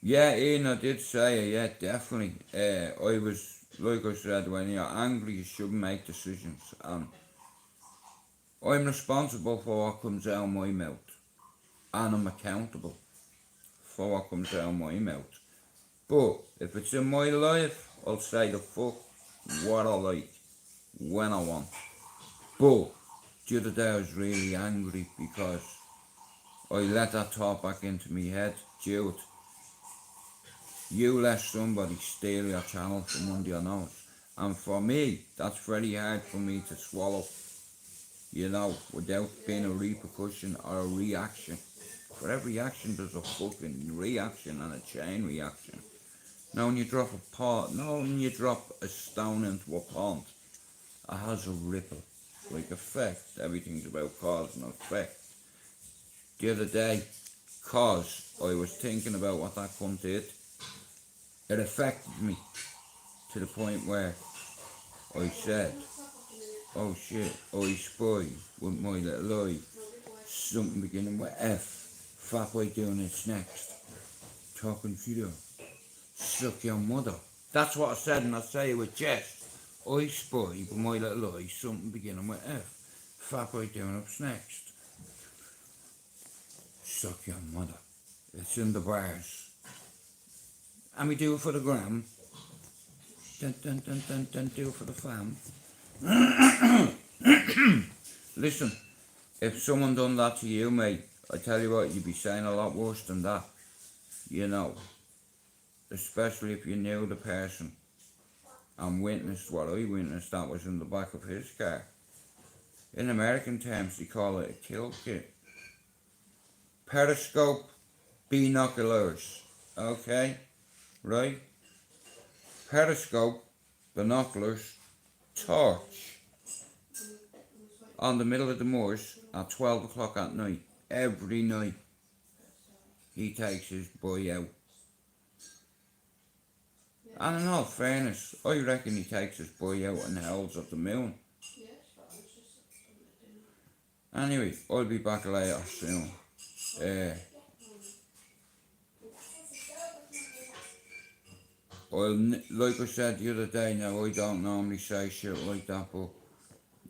Yeah, Ian, I did say it, yeah, definitely. I was, like I said, when you're angry, you shouldn't make decisions. I'm responsible for what comes out of my mouth, and I'm accountable for what comes out of my mouth. But if it's in my life, I'll say the fuck what I like, when I want. But the other day I was really angry because I let that thought back into my head. Dude, you let somebody steal your channel from under your nose. And for me, that's very hard for me to swallow, you know, without being a repercussion or a reaction. For every action, there's a fucking reaction and a chain reaction. Now, when you drop when you drop a stone into a pond, it has a ripple, like effect. Everything's about cause and effect. The other day, cause I was thinking about what that cunt did, it affected me to the point where I said, oh shit, I spy with my little eye, something beginning with F, fat boy doing this next, talking to you, suck your mother. That's what I said, and I say it with jest. I spy with my little eye, something beginning with F, fat boy doing up next, suck your mother. It's in the bars. And we do it for the gram. Dun dun dun dun dun, do it for the fam. Listen, if someone done that to you, mate, I tell you what, you'd be saying a lot worse than that. You know, especially if you knew the person and witnessed what I witnessed that was in the back of his car. In American terms, they call it a kill kit. Periscope, binoculars, okay, right? Periscope, binoculars, torch, on the middle of the moors at 12 o'clock at night. Every night he takes his boy out. And in all fairness, I reckon he takes his boy out and howls at the moon. Anyway, I'll be back later soon. Like I said the other day, now I don't normally say shit like that, but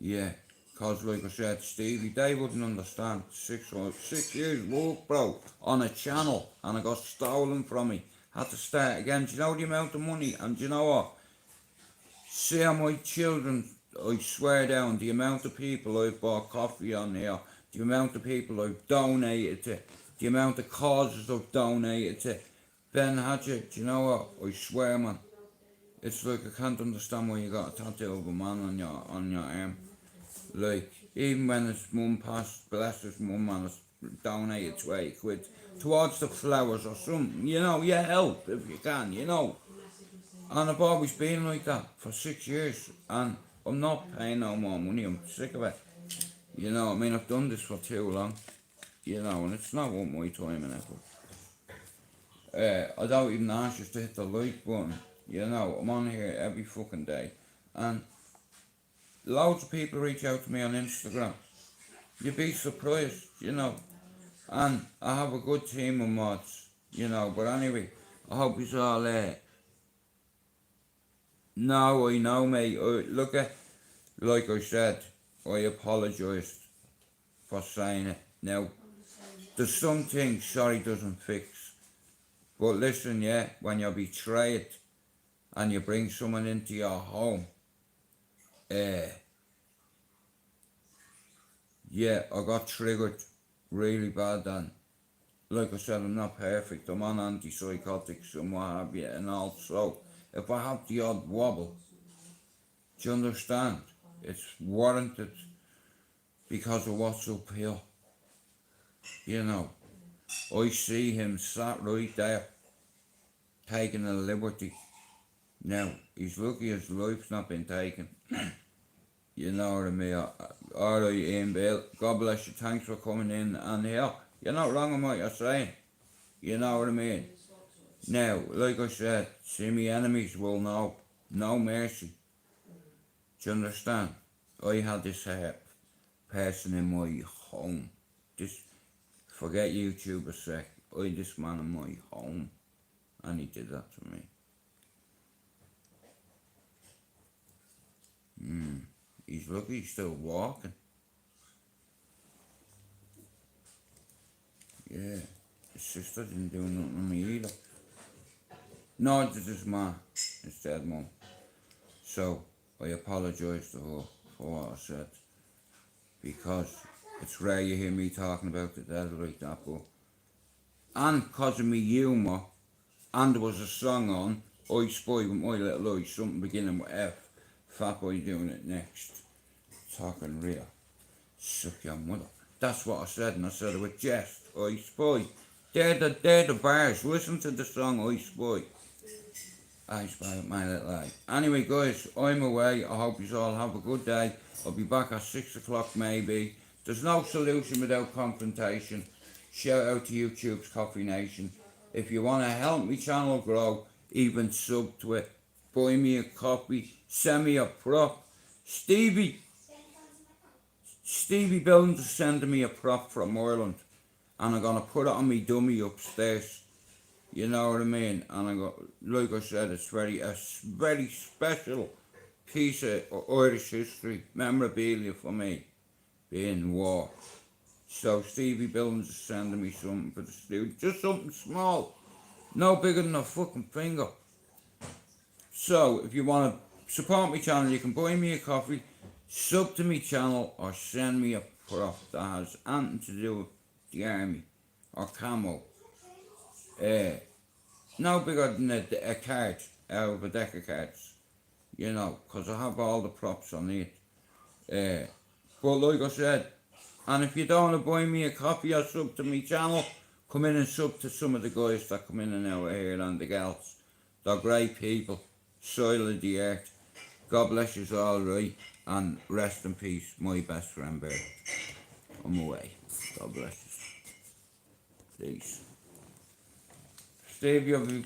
yeah, cause like I said, Stevie, they wouldn't understand. 6 years work, bro, on a channel, and I got stolen from me. Had to start again. Do you know the amount of money? And do you know what? See how my children, I swear down, the amount of people I've bought coffee on here, the amount of people I've donated to, the amount of causes I've donated to. Ben Hadget, do you know what? I swear, man. It's like I can't understand why you got a tattoo of a man on your arm. Like, even when his mum passed, bless his mum, and has donated 20 quid towards the flowers or something, you know, you help if you can, you know. And I've always been like that for 6 years, and I'm not paying no more money, I'm sick of it. You know, I mean, I've done this for too long, you know, and it's not worth my time and effort. I don't even ask you to hit the like button, you know, I'm on here every fucking day, and loads of people reach out to me on Instagram. You'd be surprised, you know, and I have a good team of mods, you know, but anyway, I hope it's all no, I know, mate. Look at, like I said, I apologised for saying it. Now, there's some things sorry doesn't fix. But listen, yeah, when you're betrayed and you bring someone into your home, yeah, I got triggered really bad, and like I said, I'm not perfect. I'm on antipsychotics and what have you, and also, if I have the odd wobble, do you understand? It's warranted because of what's up here. You know, I see him sat right there, taking a liberty. Now, he's lucky his life's not been taken. You know what I mean? Alright, Ian Bill, God bless you, thanks for coming in, and here, You're not wrong in what you're saying. You know what I mean? Now, like I said, see me enemies will know. No mercy. Do you understand? I had this person in my home. This, forget YouTube a sec. I had this man in my home. And he did that to me. He's lucky he's still walking. Yeah. His sister didn't do nothing to me either. Nor did his ma, his dead mum. So, I apologise to her for what I said. Because it's rare you hear me talking about the dead like that, but... And because of me humour, and there was a song on, I Spy with my little eye, something beginning with F. Fat boy doing it next. Talking real. Suck your mother. That's what I said, and I said it with jest. I Spy. They're the bars. Listen to the song I Spy. I Spy with my little eye. Anyway, guys, I'm away. I hope you all have a good day. I'll be back at 6 o'clock maybe. There's no solution without confrontation. Shout out to YouTube's Coffee Nation. If you want to help me channel grow, even sub to it. Buy me a copy. Send me a prop. Stevie Billings is sending me a prop from Ireland. And I'm going to put it on me dummy upstairs. You know what I mean? And I got, like I said, it's a very special piece of Irish history, memorabilia for me, being war. So Stevie Billings is sending me something for the studio, just something small, no bigger than a fucking finger. So if you want to support my channel, you can buy me a coffee, sub to my channel, or send me a prop that has anything to do with the army or camo. No bigger than a card out of a deck of cards, you know, because I have all the props on it. But like I said, and if you don't want to buy me a coffee or sub to my channel, come in and sub to some of the guys that come in and out here and the gals. They're great people, soil of the earth. God bless you all, right? And rest in peace, my best friend Bear. I'm away. God bless you. Peace. Steve, you'll be back.